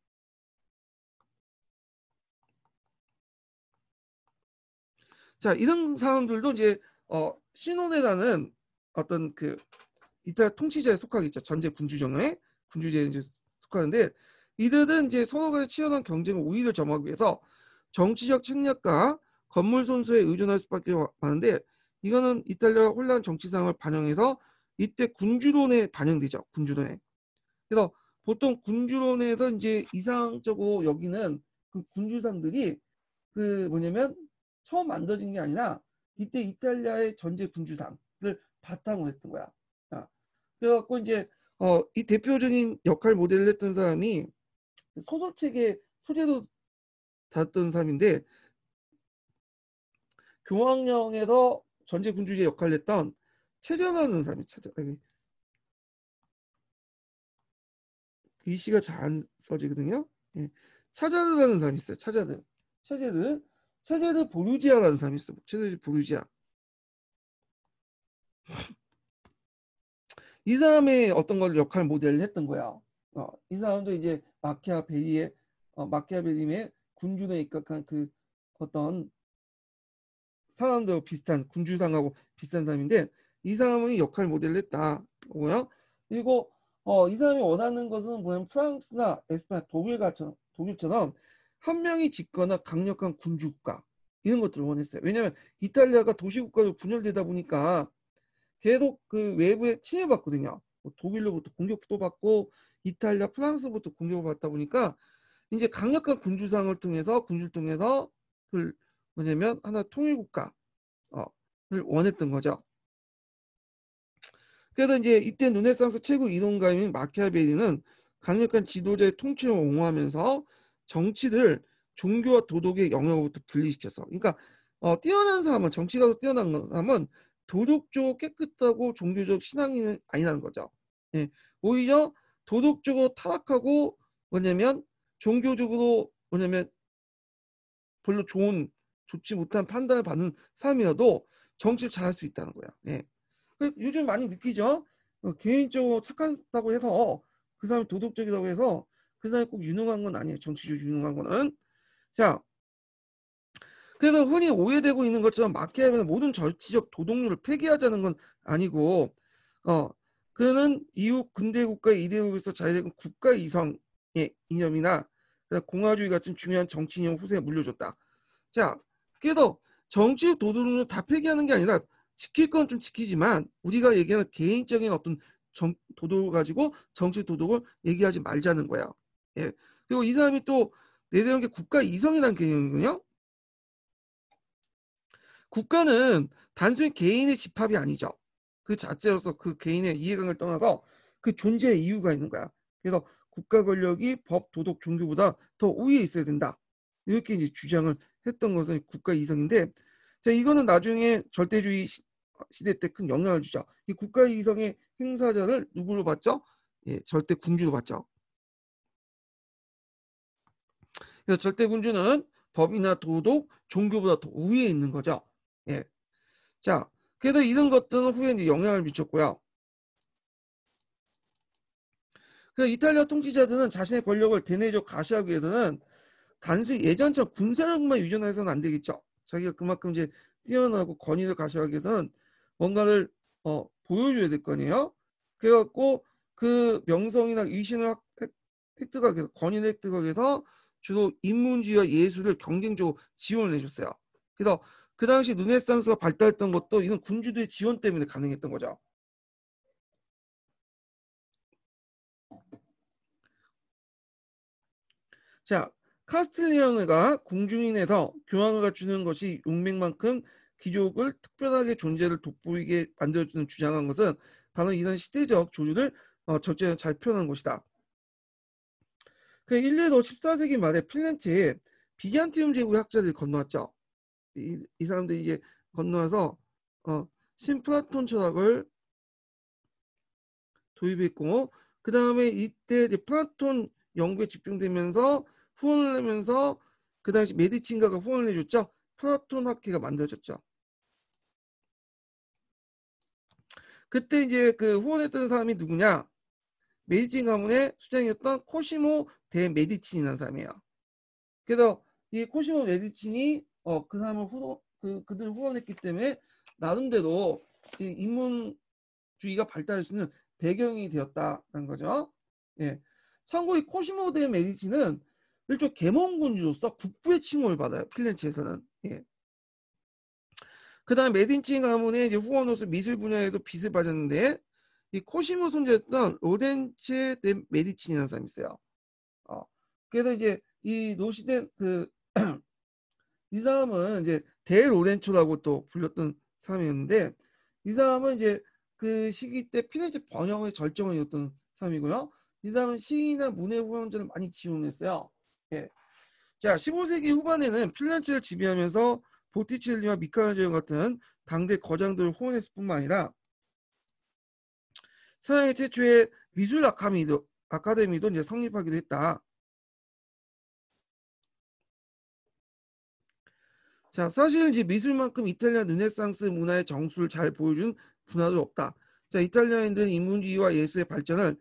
자, 이런 사람들도 이제 시노네라는 어떤 그 이탈리아 통치자에 속하겠죠. 전제 군주정에 군주제에 이제 속하는데, 이들은 이제 서로 간의 치열한 경쟁과 우위를 점하기 위해서 정치적 책략과 건물 손수에 의존할 수밖에 없는데, 이거는 이탈리아 혼란 정치 상황을 반영해서 이때 군주론에 반영되죠. 군주론에. 그래서 보통 군주론에서 이제 이상적으로 여기는 그 군주상들이 그 뭐냐면 처음 만들어진 게 아니라 이때 이탈리아의 전제 군주상을 바탕으로 했던 거야. 자, 그래갖고 이제 이 대표적인 역할 모델을 했던 사람이 소설책의 소재도 다뤘던 사람인데, 교황령에서 전제 군주제 역할을 했던 체자라는 사람이 글씨가 잘 안 써지거든요. 예. 차자르라는 사람이 있어요. 차자르 보르지아라는 사람이 있어요. 차자르 보르지아. 이 사람의 어떤 걸 역할 모델을 했던 거야. 이 사람도 이제 마키아벨리의 군주에 입각한 그 어떤 사람도 비슷한 군주상하고 비슷한 사람인데, 이 사람이 역할 모델을 했다고요. 그리고 이 사람이 원하는 것은 뭐냐면 프랑스나 에스파냐, 독일처럼 한 명이 짓거나 강력한 군주국가 이런 것들을 원했어요. 왜냐하면 이탈리아가 도시국가로 분열되다 보니까 계속 그 외부에 침해받거든요. 뭐 독일로부터 공격도 받고 이탈리아, 프랑스부터 공격을 받다 보니까 이제 강력한 군주를 통해서 그 뭐냐면 하나 통일국가를 원했던 거죠. 그래서 이제 이때 르네상스 최고 이론가인 마키아벨리는 강력한 지도자의 통치를 옹호하면서 정치를 종교와 도덕의 영역으로부터 분리시켰어. 그러니까 뛰어난 사람은, 정치가서 뛰어난 사람은 도덕적으로 깨끗하고 종교적 신앙인은 아니라는 거죠. 예. 오히려 도덕적으로 타락하고 뭐냐면 종교적으로 뭐냐면 별로 좋지 못한 판단을 받는 사람이라도 정치를 잘할 수 있다는 거야. 예. 요즘 많이 느끼죠. 개인적으로 착하다고 해서 그 사람이 도덕적이라고 해서 그 사람이 꼭 유능한 건 아니에요. 정치적으로 유능한 거는. 자, 그래서 흔히 오해되고 있는 것처럼 마키아벨리는 모든 정치적 도덕률을 폐기하자는 건 아니고, 어, 그는 이후 근대 국가의 이데올로기에서 자유된 국가 이성의 이념이나 공화주의 같은 중요한 정치 이념 후세에 물려줬다. 자, 그래서 정치적 도덕률을 다 폐기하는 게 아니라 지킬 건 좀 지키지만 우리가 얘기하는 개인적인 어떤 도덕을 가지고 정치 도덕을 얘기하지 말자는 거야. 예. 그리고 이 사람이 또 내세운 게 국가 이성이라는 개념이거든요. 국가는 단순히 개인의 집합이 아니죠. 그 자체로서 그 개인의 이해관계를 떠나서 그 존재의 이유가 있는 거야. 그래서 국가 권력이 법, 도덕, 종교보다 더 우위에 있어야 된다. 이렇게 이제 주장을 했던 것은 국가 이성인데, 자, 이거는 나중에 절대주의 시대 때 큰 영향을 주죠. 이 국가 이성의 행사자를 누구로 봤죠? 예, 절대 군주로 봤죠. 그래서 절대 군주는 법이나 도덕, 종교보다 더 우위에 있는 거죠. 예. 자, 그래서 이런 것들은 후에 이제 영향을 미쳤고요. 그래서 이탈리아 통치자들은 자신의 권력을 대내적 가시하기 위해서는 단순히 예전처럼 군사력만 유전해서는 안 되겠죠. 자기가 그만큼 이제 뛰어나고 권위를 가시하기 위해서는 뭔가를 보여줘야 될 거 아니에요. 그래갖고 그 명성이나 위신을 획득하기 위해서, 권위를 획득하기 위해서 주로 인문주의와 예술을 경쟁적으로 지원을 해줬어요. 그래서 그 당시 르네상스가 발달했던 것도 이런 군주들의 지원 때문에 가능했던 거죠. 자, 카스틸리아가 궁중인에서 교황을 갖추는 것이 용맹만큼 귀족을 특별하게 존재를 돋보이게 만들어주는 주장한 것은 바로 이런 시대적 조류를 적절히 잘 표현한 것이다. 그 일례로 14세기 말에 필렌체에 비잔티움 제국의 학자들이 건너왔죠. 이 사람들이 이제 건너와서 신플라톤 철학을 도입했고, 그 다음에 이때 이제 플라톤 연구에 집중되면서 후원을 하면서 그 당시 메디친가가 후원을 해줬죠. 플라톤 학회가 만들어졌죠. 그때 이제 그 후원했던 사람이 누구냐? 메디치 가문의 수장이었던 코시모 데 메디치라는 사람이에요. 그래서 이 코시모 메디치니 그 사람을 그들을 후원했기 때문에 나름대로 이 인문주의가 발달할 수 있는 배경이 되었다는 거죠. 예. 참고 이 코시모 데 메디치는 일종 계몽군주로서 국부의 칭호를 받아요. 필렌체에서는. 예. 그 다음에 메디치 가문의 이제 후원으로서 미술 분야에도 빚을 받았는데 이 코시모 손자였던 로렌체 데 메디치라는 사람이 있어요. 그래서 이제 이 노시된 이 사람은 이제 데 로렌초라고 또 불렸던 사람이었는데 이 사람은 이제 그 시기 때 피렌체 번영의 절정을 이뤘던 사람이고요. 이 사람은 시인이나 문예 후원자를 많이 지원했어요. 예. 자, 15세기 후반에는 필렌체를 지배하면서 보티첼리와 미켈란젤로 같은 당대 거장들을 후원했을 뿐만 아니라 서양의 최초의 미술 아카데미도 이제 성립하기도 했다. 자, 사실 이제 미술만큼 이탈리아 르네상스 문화의 정수를 잘 보여준 분야도 없다. 자, 이탈리아인들은 인문주의와 예술의 발전을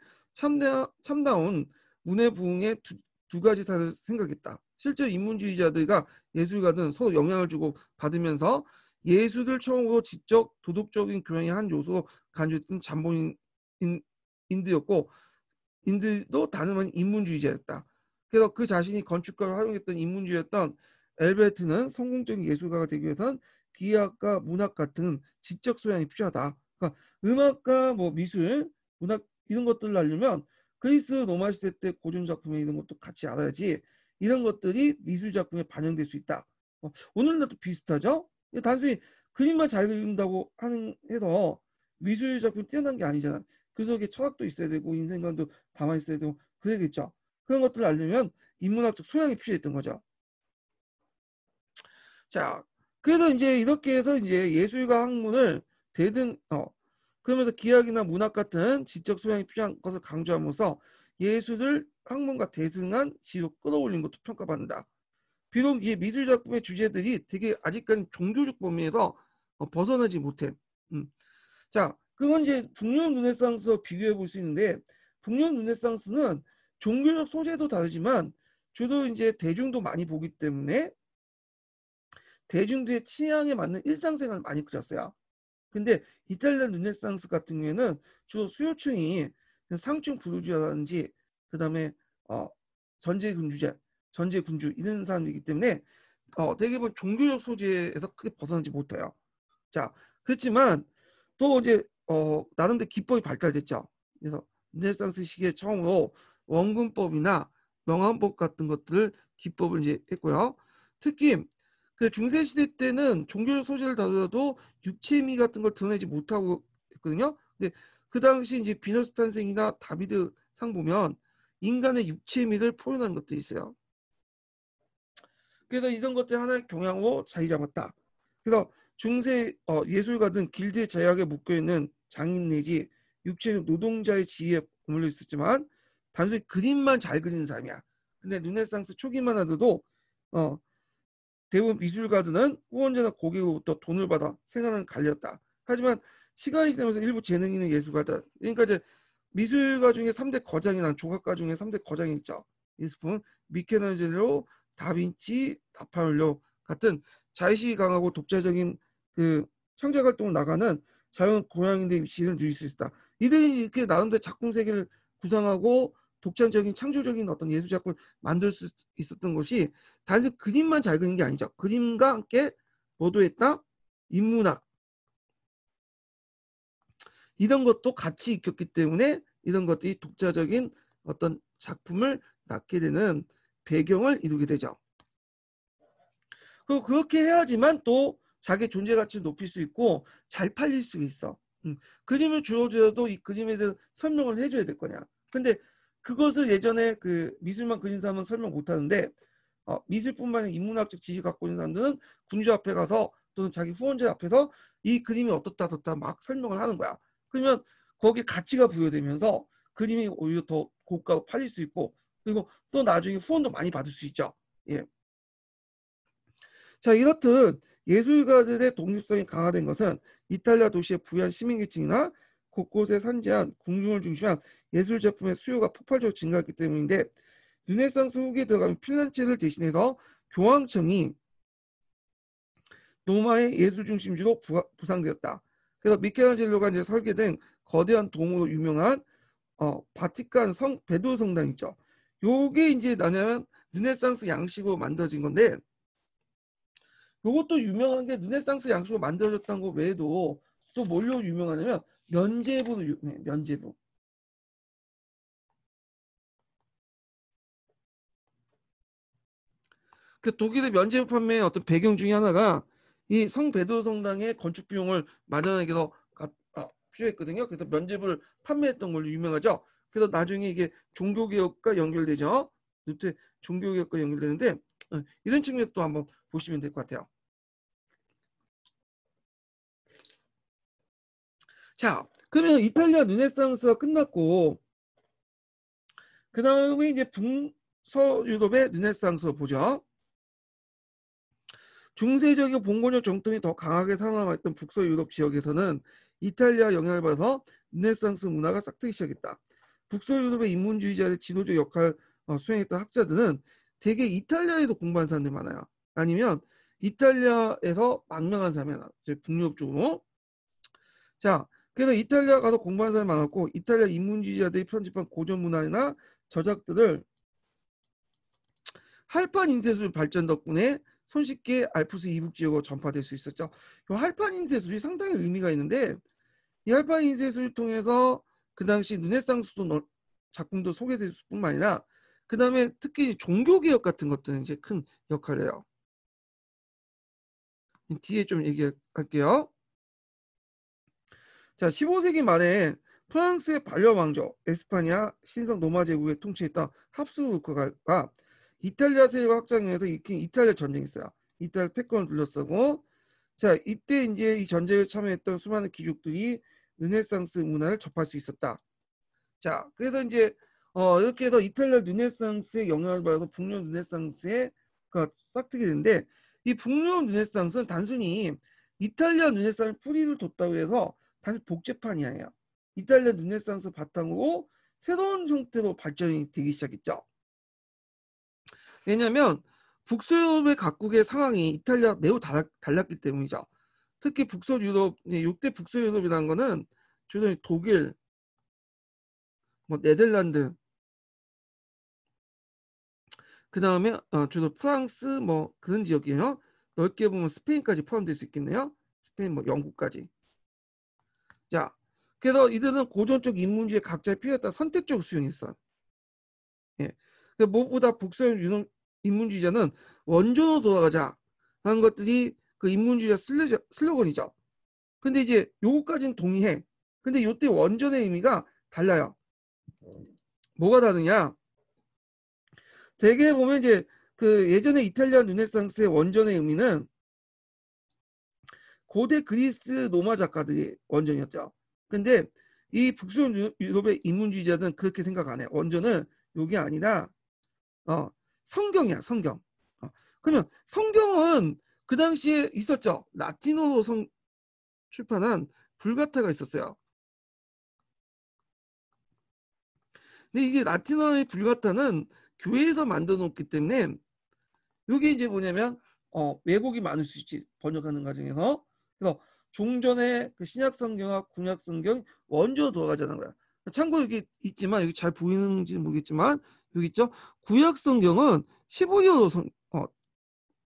참다운 문해 부흥의 두 가지 사를 생각했다. 실제 인문주의자들과 예술가들은 서로 영향을 주고 받으면서 예술을 처음으로 지적 도덕적인 교양의 한 요소로 간주했던 잠봉인들이었고 인들도 다름아닌 인문주의자였다. 그래서 그 자신이 건축가를 활용했던 인문주의였던 엘베르트는 성공적인 예술가가 되기 위해서는 기하학과 문학 같은 지적 소양이 필요하다. 그러니까 음악과 뭐 미술, 문학 이런 것들을 알려면 그리스 로마 시대 때 고전 작품에 이런 것도 같이 알아야지 이런 것들이 미술 작품에 반영될 수 있다. 오늘날도 비슷하죠? 단순히 그림만 잘 그린다고 하는 해서 미술 작품이 뛰어난 게 아니잖아. 그 속에 철학도 있어야 되고 인생관도 담아 있어야 되고 그래야겠죠. 그런 것들을 알려면 인문학적 소양이 필요했던 거죠. 자, 그래서 이제 이렇게 해서 이제 예술과 학문을 대등 그러면서 기하학이나 문학 같은 지적 소양이 필요한 것을 강조하면서 예술을 학문과 대등한 지로 끌어올린 것도 평가받는다. 비록 이 미술 작품의 주제들이 되게 아직까지 종교적 범위에서 벗어나지 못해. 음. 자, 그건 이제 북유럽 르네상스와 비교해 볼 수 있는데 북유럽 르네상스는 종교적 소재도 다르지만 주로 이제 대중도 많이 보기 때문에 대중들의 취향에 맞는 일상생활을 많이 그렸어요. 근데 이탈리아 르네상스 같은 경우에는 주로 수요층이 상층 부르주아라든지 그다음에 어, 전제군주 이런 사람이기 때문에 대개는 종교적 소재에서 크게 벗어나지 못해요. 자, 그렇지만 또 이제 나름대로 기법이 발달됐죠. 그래서 르네상스 시기에 처음으로 원근법이나 명암법 같은 것들을 기법을 이제 했고요. 특히 그 중세 시대 때는 종교적 소재를 다루어도 육체미 같은 걸 드러내지 못하고 했거든요. 근데 그 당시 이제 비너스 탄생이나 다비드 상 보면 인간의 육체미를 표현하는 것도 있어요. 그래서 이런 것들 하나의 경향으로 자리 잡았다. 그래서 중세 예술가든 길드의 제약에 묶여있는 장인 내지 육체적 노동자의 지위에 머물러 있었지만 단순히 그림만 잘 그리는 사람이야. 근데 르네상스 초기만 하더라도 대부분 미술가들은 후원자나 고객으로부터 돈을 받아 생활하는 관리였다. 하지만 시간이 지나면서 일부 재능 있는 예술가들, 그러니까 이제 미술가 중에 3대 거장이 난 조각가 중에 3대 거장이 있죠. 예술품은 미켈란젤로, 다빈치, 라파엘로 같은 자의식이 강하고 독자적인 그 창작 활동을 나가는 자연 고향인의 위치를 누릴 수 있다. 이들이 이렇게 나름대로 작품 세계를 구상하고 독창적인 창조적인 어떤 예술 작품을 만들 수 있었던 것이 단순히 그림만 잘 그리는 게 아니죠. 그림과 함께 뭐도 했다? 인문학 이런 것도 같이 익혔기 때문에 이런 것들이 독자적인 어떤 작품을 낳게 되는 배경을 이루게 되죠. 그리고 그렇게 해야지만 또 자기 존재 가치를 높일 수 있고 잘 팔릴 수 있어. 그림을 주어줘도 이 그림에 대해서 설명을 해줘야 될 거냐. 근데 그것을 예전에 그 미술만 그린 사람은 설명 못 하는데 미술뿐만 아니라 인문학적 지식 갖고 있는 사람들은 군주 앞에 가서 또는 자기 후원자 앞에서 이 그림이 어떻다 막 설명을 하는 거야. 그러면 거기에 가치가 부여되면서 그림이 오히려 더 고가로 팔릴 수 있고 그리고 또 나중에 후원도 많이 받을 수 있죠. 예. 자, 이렇듯 예술가들의 독립성이 강화된 것은 이탈리아 도시의 부유한 시민계층이나 곳곳에 산재한 궁중을 중심한 예술 제품의 수요가 폭발적으로 증가했기 때문인데, 르네상스 후기에 들어가면 피렌체를 대신해서 교황청이 로마의 예술 중심지로 부상되었다. 그래서 미켈란젤로가 이제 설계된 거대한 돔으로 유명한 바티칸 성 베드로 성당 있죠. 요게 이제 뭐냐면 르네상스 양식으로 만들어진 건데, 요것도 유명한 게 르네상스 양식으로 만들어졌다는 거 외에도 또 뭘로 유명하냐면 면제부로 유명해. 면제부. 그 독일의 면제부 판매의 어떤 배경 중에 하나가 이 성 베드로 성당의 건축 비용을 마련하기 위해서 필요했거든요. 그래서 면제부를 판매했던 걸로 유명하죠. 그래서 나중에 이게 종교개혁과 연결되죠. 루테 종교개혁과 연결되는데 이런 측면도 한번 보시면 될 것 같아요. 자, 그러면 이탈리아 르네상스가 끝났고 그 다음에 이제 북서유럽의 르네상스 보죠. 중세적이고 봉건적 정통이 더 강하게 살아남았던 북서유럽 지역에서는 이탈리아 영향을 받아서 르네상스 문화가 싹트기 시작했다. 북서유럽의 인문주의자의 지도적 역할을 수행했던 학자들은 대개 이탈리아에서 공부한 사람들이 많아요. 아니면 이탈리아에서 망명한 사람이 많아요. 북유럽 쪽으로. 자, 그래서 이탈리아 가서 공부하는 사람이 많았고 이탈리아 인문주의자들이 편집한 고전 문화나 저작들을 할판 인쇄술 발전 덕분에 손쉽게 알프스 이북 지역으로 전파될 수 있었죠. 이 할판 인쇄술이 상당히 의미가 있는데 이 할판 인쇄술을 통해서 그 당시 르네상스도 작품도 소개될 뿐만 아니라 그 다음에 특히 종교개혁 같은 것들은 이제 큰 역할을 해요. 뒤에 좀 얘기할게요. 자, 15세기 말에 프랑스의 반려 왕조 에스파냐 신성 로마 제국에 통치했던 합스부르크가 이탈리아 세력을 확장해서 일으킨 이탈리아 전쟁이 있어요. 이탈리아 패권을 둘러싸고 자, 이때 이제 이 전쟁에 참여했던 수많은 귀족들이 르네상스 문화를 접할 수 있었다. 자, 그래서 이제 이렇게 해서 이탈리아 르네상스의 영향을 받아서 북유럽 르네상스에 싹트게 되는데 이 북유럽 르네상스는 단순히 이탈리아 르네상스 뿌리를 뒀다고 해서 단순히 복제판이 아니에요. 이탈리아 르네상스 바탕으로 새로운 형태로 발전이 되기 시작했죠. 왜냐하면 북서유럽의 각국의 상황이 이탈리아 매우 달랐기 때문이죠. 특히 북서유럽, 6대 북서유럽이라는 거는 주로 독일, 뭐 네덜란드, 그 다음에 주로 프랑스 뭐 그런 지역이에요. 넓게 보면 스페인까지 포함될 수 있겠네요. 스페인 뭐 영국까지. 자, 그래서 이들은 고전적 인문주의 각자의 필요에 따라 선택적으로 수용했어. 예. 무엇보다 북서유럽 인문주의자는 원조로 돌아가자 하는 것들이 그 인문주의자 슬로건이죠. 근데 이제 요거까지는 동의해. 근데 요때 원전의 의미가 달라요. 뭐가 다르냐? 대개 보면 이제 그 예전에 이탈리아 르네상스의 원전의 의미는 고대 그리스 로마 작가들이 원전이었죠. 근데 이 북유럽의 인문주의자들은 그렇게 생각 안 해. 원전은 요게 아니라 성경이야, 성경. 그러면 성경은 그 당시에 있었죠. 라틴어로 출판한 불가타가 있었어요. 근데 이게 라틴어의 불가타는 교회에서 만들어 놓기 때문에 이게 이제 뭐냐면 왜곡이 많을 수 있지, 번역하는 과정에서. 그래서 종전의 그 신약 성경과 구약 성경 원조로 돌아가자는 거야. 참고로 여기 있지만 여기 잘 보이는지는 모르겠지만 여기 있죠. 구약 성경은 시브리어로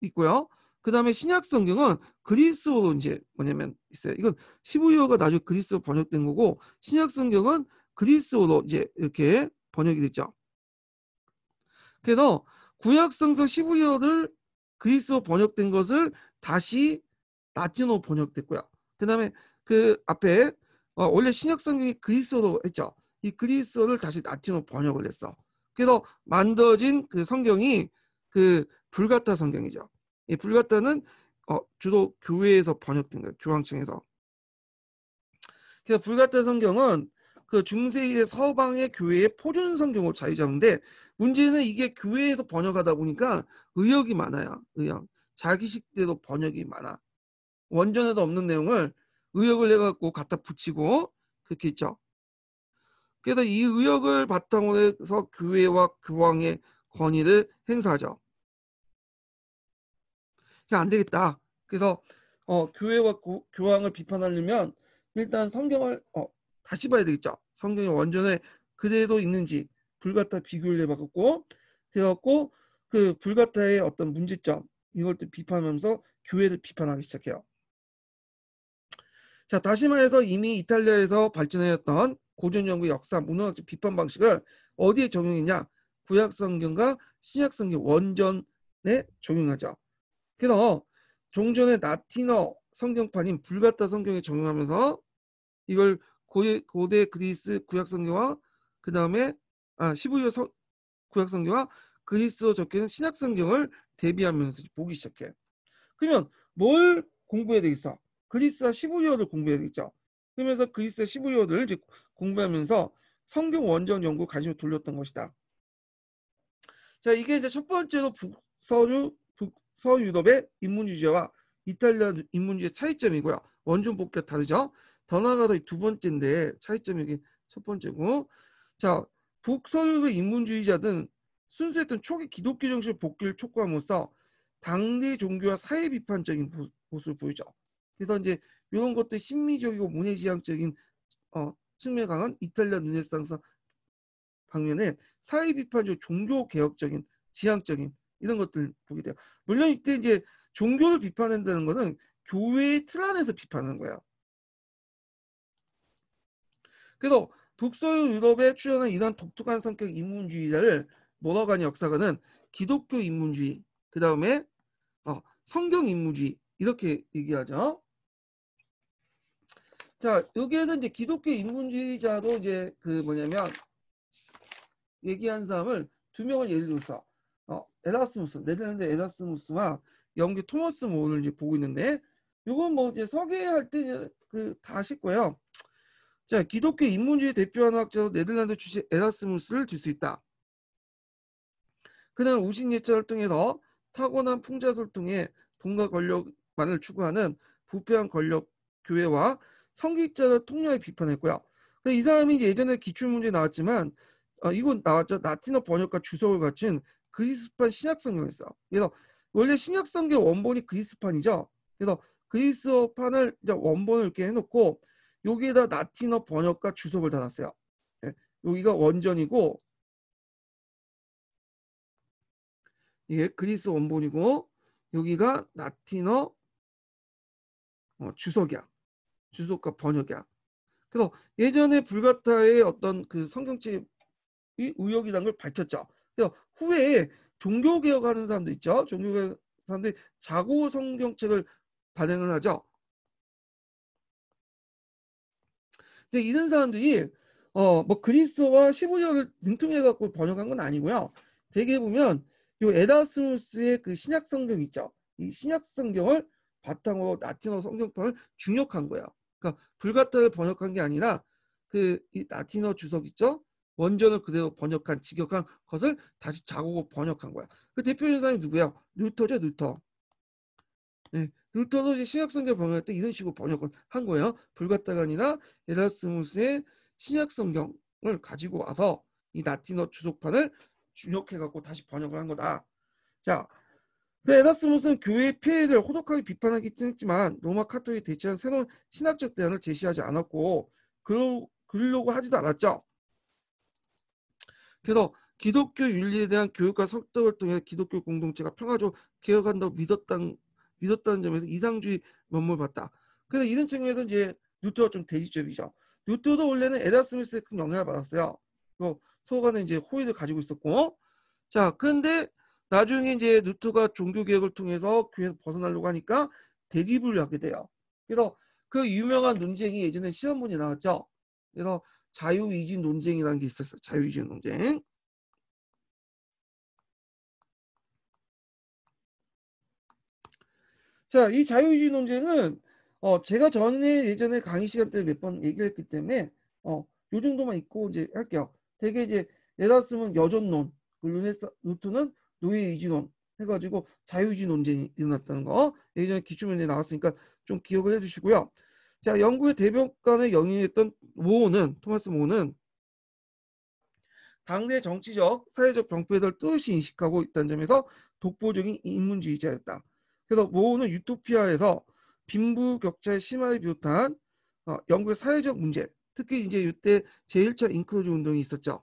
있고요. 그 다음에 신약 성경은 그리스어로 이제 뭐냐면 있어요. 이건 시브리어가 나중에 그리스어로 번역된 거고 신약 성경은 그리스어로 이제 이렇게 번역이 됐죠. 그래서 구약 성경 시브리어를 그리스어 번역된 것을 다시 라틴어로 번역됐고요. 그다음에 그 앞에 원래 신약 성경이 그리스어로 했죠. 이 그리스어를 다시 라틴어로 번역을 했어. 그래서 만들어진 그 성경이 그 불가타 성경이죠. 이 불가타는 주로 교회에서 번역된 거예요. 교황청에서. 그래서 불가타 성경은 그 중세의 서방의 교회의 표준 성경으로 자리 잡는데 문제는 이게 교회에서 번역하다 보니까 의역이 많아요. 의역. 자기식대로 번역이 많아. 원전에도 없는 내용을 의역을 해갖고 갖다 붙이고 그렇게 있죠. 그래서 이 의역을 바탕으로 해서 교회와 교황의 권위를 행사하죠. 안 되겠다. 그래서 교회와 교황을 비판하려면 일단 성경을 다시 봐야 되겠죠. 성경의 원전에 그대로 있는지 불가타 비교를 해봤고, 그래갖고 그 불가타의 어떤 문제점 이걸 또 비판하면서 교회를 비판하기 시작해요. 자, 다시 말해서 이미 이탈리아에서 발전해왔던 고전 연구 역사 문화학적 비판 방식을 어디에 적용했냐? 구약 성경과 신약 성경 원전에 적용하죠. 그래서 종전의 라틴어 성경판인 불가타 성경에 적용하면서 이걸 고대 그리스 구약 성경과 그 다음에 15여 구약 성경과 그리스어 적혀있는 신약 성경을 대비하면서 보기 시작해. 그러면 뭘 공부해야 되겠어? 그리스와 15여를 공부해야 되겠죠. 그러면서 그리스와 15여를 이제 공부하면서 성경 원전 연구 관심을 돌렸던 것이다. 자, 이게 이제 첫 번째로 북서유럽의 인문주의와 이탈리아 인문주의의 차이점이고요. 원전 복귀가 다르죠. 더 나아가서 두 번째인데 차이점이 이게 첫 번째고, 자, 북서유럽의 인문주의자들은 순수했던 초기 기독교 정신의 복귀를 촉구함으로써 당대 종교와 사회 비판적인 모습을 보이죠. 그래서 이제 이런 것들 심미적이고 문예지향적인 측면에 강한 이탈리아 르네상스 방면에 사회 비판적 종교 개혁적인 지향적인 이런 것들 보게 돼요. 물론 이때 이제 종교를 비판한다는 것은 교회의 틀 안에서 비판하는 거예요. 그래서 북서유 유럽에 출현한 이런 독특한 성격 인문주의자를 뭐라고 하는 역사가는 기독교 인문주의, 그 다음에 성경 인문주의 이렇게 얘기하죠. 자, 여기에는 이제 기독교 인문주의자도 이제 그 뭐냐면 얘기한 사람을 두 명을 예를 들어서 에라스무스, 네덜란드 에라스무스와 영국 토머스 모를 이제 보고 있는데, 이건 뭐 이제 서계할 때 그 다 아실 거예요. 자, 기독교 인문주의 대표하는 학자로 네덜란드 출신 에라스무스를 들 수 있다. 그는 우신예찰을 통해서 타고난 풍자설 통해 돈과 권력만을 추구하는 부패한 권력 교회와 성직자를 통렬히 비판했고요. 이 사람이 이제 예전에 기출문제 나왔지만 이건 나왔죠. 라틴어 번역과 주석을 갖춘 그리스판 신약성경을 어. 그래서 원래 신약성경 원본이 그리스판이죠. 그래서 그리스어판을 이제 원본을 이렇게 해놓고 여기에다 라틴어 번역과 주석을 달았어요. 예, 여기가 원전이고 이게 그리스 원본이고 여기가 라틴어 주석이야. 주석과 번역이야. 그래서 예전에 불가타의 어떤 그 성경책이 의혹이라는 걸 밝혔죠. 그래서 후에 종교개혁하는 사람들 있죠. 종교개혁 사람들이 자고 성경책을 발행을 하죠. 근데 이런 사람들이 뭐 그리스어와 시브리어를 능통해 갖고 번역한 건 아니고요. 대개 보면 요 에라스무스의 그 신약 성경 있죠. 이 신약 성경을 바탕으로 라틴어 성경판을 중역한 거예요. 그러니까 불가타를 번역한 게 아니라 그 이 라틴어 주석 있죠. 원전을 그대로 번역한 직역한 것을 다시 자국어 번역한 거야. 그 대표적인 사람이 누구야? 루터죠, 루터. 네, 루터도 이제 신약성경 번역할 때 이런 식으로 번역을 한 거예요. 불가타가 아니라 에라스무스의 신약성경을 가지고 와서 이 라틴어 주석판을 중역해갖고 다시 번역을 한 거다. 자, 그 에라스무스는 교회의 폐해를 호독하게 비판하긴 했지만 로마 카톨릭에 대체한 새로운 신학적 대안을 제시하지 않았고 그러려고 하지도 않았죠. 그래서 기독교 윤리에 대한 교육과 설득을 통해 기독교 공동체가 평화적으로 개혁한다고 믿었다는 점에서 이상주의 면모를 봤다. 그래서 이런 측면에서 이제 루터가 좀 대립적이죠. 루터도 원래는 에라스무스의 큰 영향을 받았어요. 서로 간에 이제 호의를 가지고 있었고, 자, 그런데 나중에 이제 루터가 종교 개혁을 통해서 교회에서 벗어나려고 하니까 대립을 하게 돼요. 그래서 그 유명한 논쟁이 예전에 시험문이 나왔죠. 그래서 자유의지 논쟁이라는 게 있었어요. 자유의지 논쟁. 자, 이 자유의지 논쟁은 제가 예전에 강의 시간 때 몇 번 얘기를 했기 때문에 요 정도만 잊고 이제 할게요. 되게 이제 에라스문 여존론, 루트는 노예의지론, 해가지고 자유주의 논쟁이 일어났다는 거 예전에 기출문제 나왔으니까 좀 기억을 해주시고요. 자, 영국의 대법관을 영위했던 토마스 모어는 당대 정치적, 사회적 병폐에 대해 또렷이 인식하고 있다는 점에서 독보적인 인문주의자였다. 그래서 모어는 유토피아에서 빈부격차의 심화를 비롯한 영국의 사회적 문제, 특히 이제 이때 제1차 인클루즈 운동이 있었죠.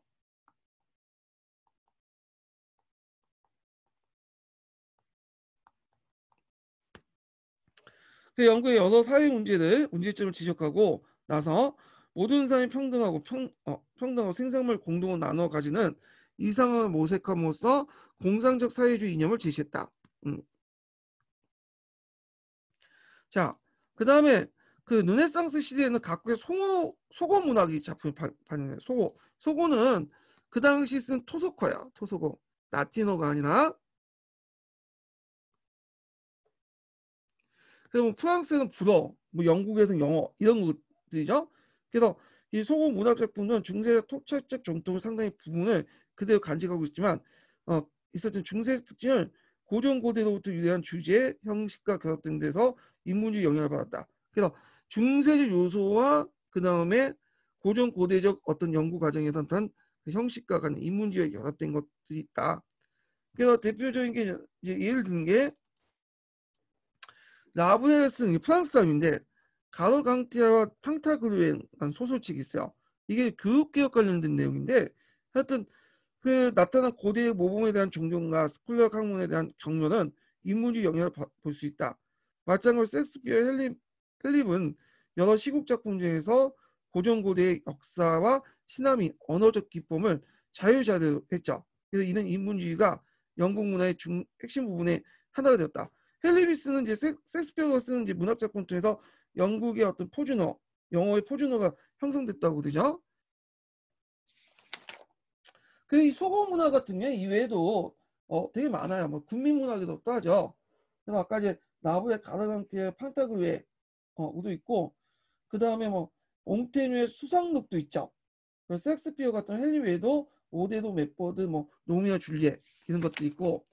그 영국의 여러 사회 문제점을 지적하고 나서 모든 사람이 평등하고 생산물 공동을 나눠 가지는 이상을 모색함으로써 공상적 사회주의 이념을 제시했다. 자, 그 다음에 그 르네상스 시대에는 각국의 소고 문학이 작품이 반영돼요. 소고는 그 당시 쓴 토속어야. 토속어. 라틴어가 아니라. 그래서 뭐 프랑스에는 불어, 뭐 영국에서는 영어 이런 것들이죠. 그래서 이 소고 문학 작품은 중세의 토착적 전통을 상당히 부분을 그대로 간직하고 있지만 있었던 중세의 특징을 고전 고대로부터 유래한 주제, 형식과 결합된 데서 인문주의 영향을 받았다. 그래서 중세적 요소와 그 다음에 고전 고대적 어떤 연구 과정에서 나타난 그 형식과 같은 인문주의에 결합된 것들이 있다. 그래서 대표적인 게 이제 예를 드는 게 라브레스는 프랑스 사람인데 가롤 강티아와 팡타그루엔라는 소설책이 있어요. 이게 교육개혁 관련된 내용인데 하여튼 그 나타난 고대의 모범에 대한 존경과 스쿨러 학문에 대한 경륜은 인문주의 영향을 볼 수 있다. 마찬가지로 셰익스피어 헬립은 여러 시국 작품 중에서 고전 고대의 역사와 신화미 언어적 기법을 자유자재했죠. 그래서 이는 인문주의가 영국 문화의 핵심 부분의 하나가 되었다. 헬립이 쓰는 이제 셰익스피어가 쓰는 이제 문학 작품 통해서 영국의 어떤 표준어, 영어의 표준어가 형성됐다고 그러죠. 그 소고 문화 같은 게 이외에도 되게 많아요. 뭐 국민 문학에도 또 하죠. 그래서 아까 이제 나부의 가다강티의 판타그웨 도 있고 그 다음에 뭐 옹테뉴의 수상록도 있죠. 셰익스피어 같은 헨리 외에도 오데도 맥버드 뭐 로미오 줄리엣 이런 것도 있고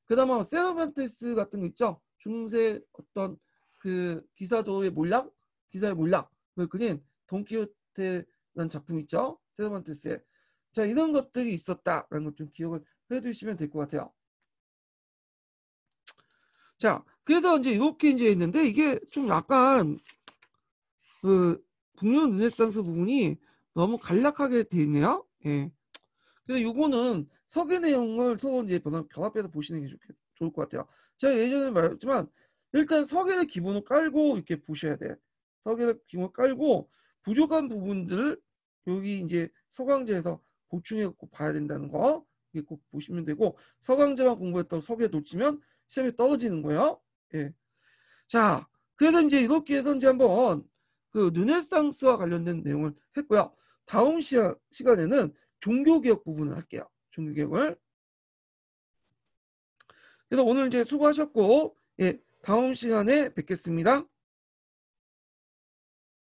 그다음에 세르반테스 같은 거 있죠. 중세 어떤 그 기사의 몰락을 그린 돈키호테라는 작품 있죠. 세르반테스의. 자, 이런 것들이 있었다라는 걸 좀 기억을 해두시면 될 것 같아요. 자, 그래서 이제 이렇게 이제 있는데 이게 좀 약간 그 북유럽 르네상스 부분이 너무 간략하게 돼 있네요. 예. 그래서 요거는 서계 내용을 서로 이제 결합해서 보시는 게 좋을 것 같아요. 제가 예전에 말했지만 일단 서계의 기본을 깔고 이렇게 보셔야 돼. 서계의 기본을 깔고 부족한 부분들을 여기 이제 서강제에서 보충해 갖고 봐야 된다는 거 이게 꼭 보시면 되고 서강제만 공부했다고 서계 놓치면 시험에 떨어지는 거예요. 예. 자, 그래서 이제 이렇게 해서 이제 한번 그 르네상스와 관련된 내용을 했고요. 다음 시간에는 종교개혁 부분을 할게요. 종교개혁을. 그래서 오늘 이제 수고하셨고, 예, 다음 시간에 뵙겠습니다.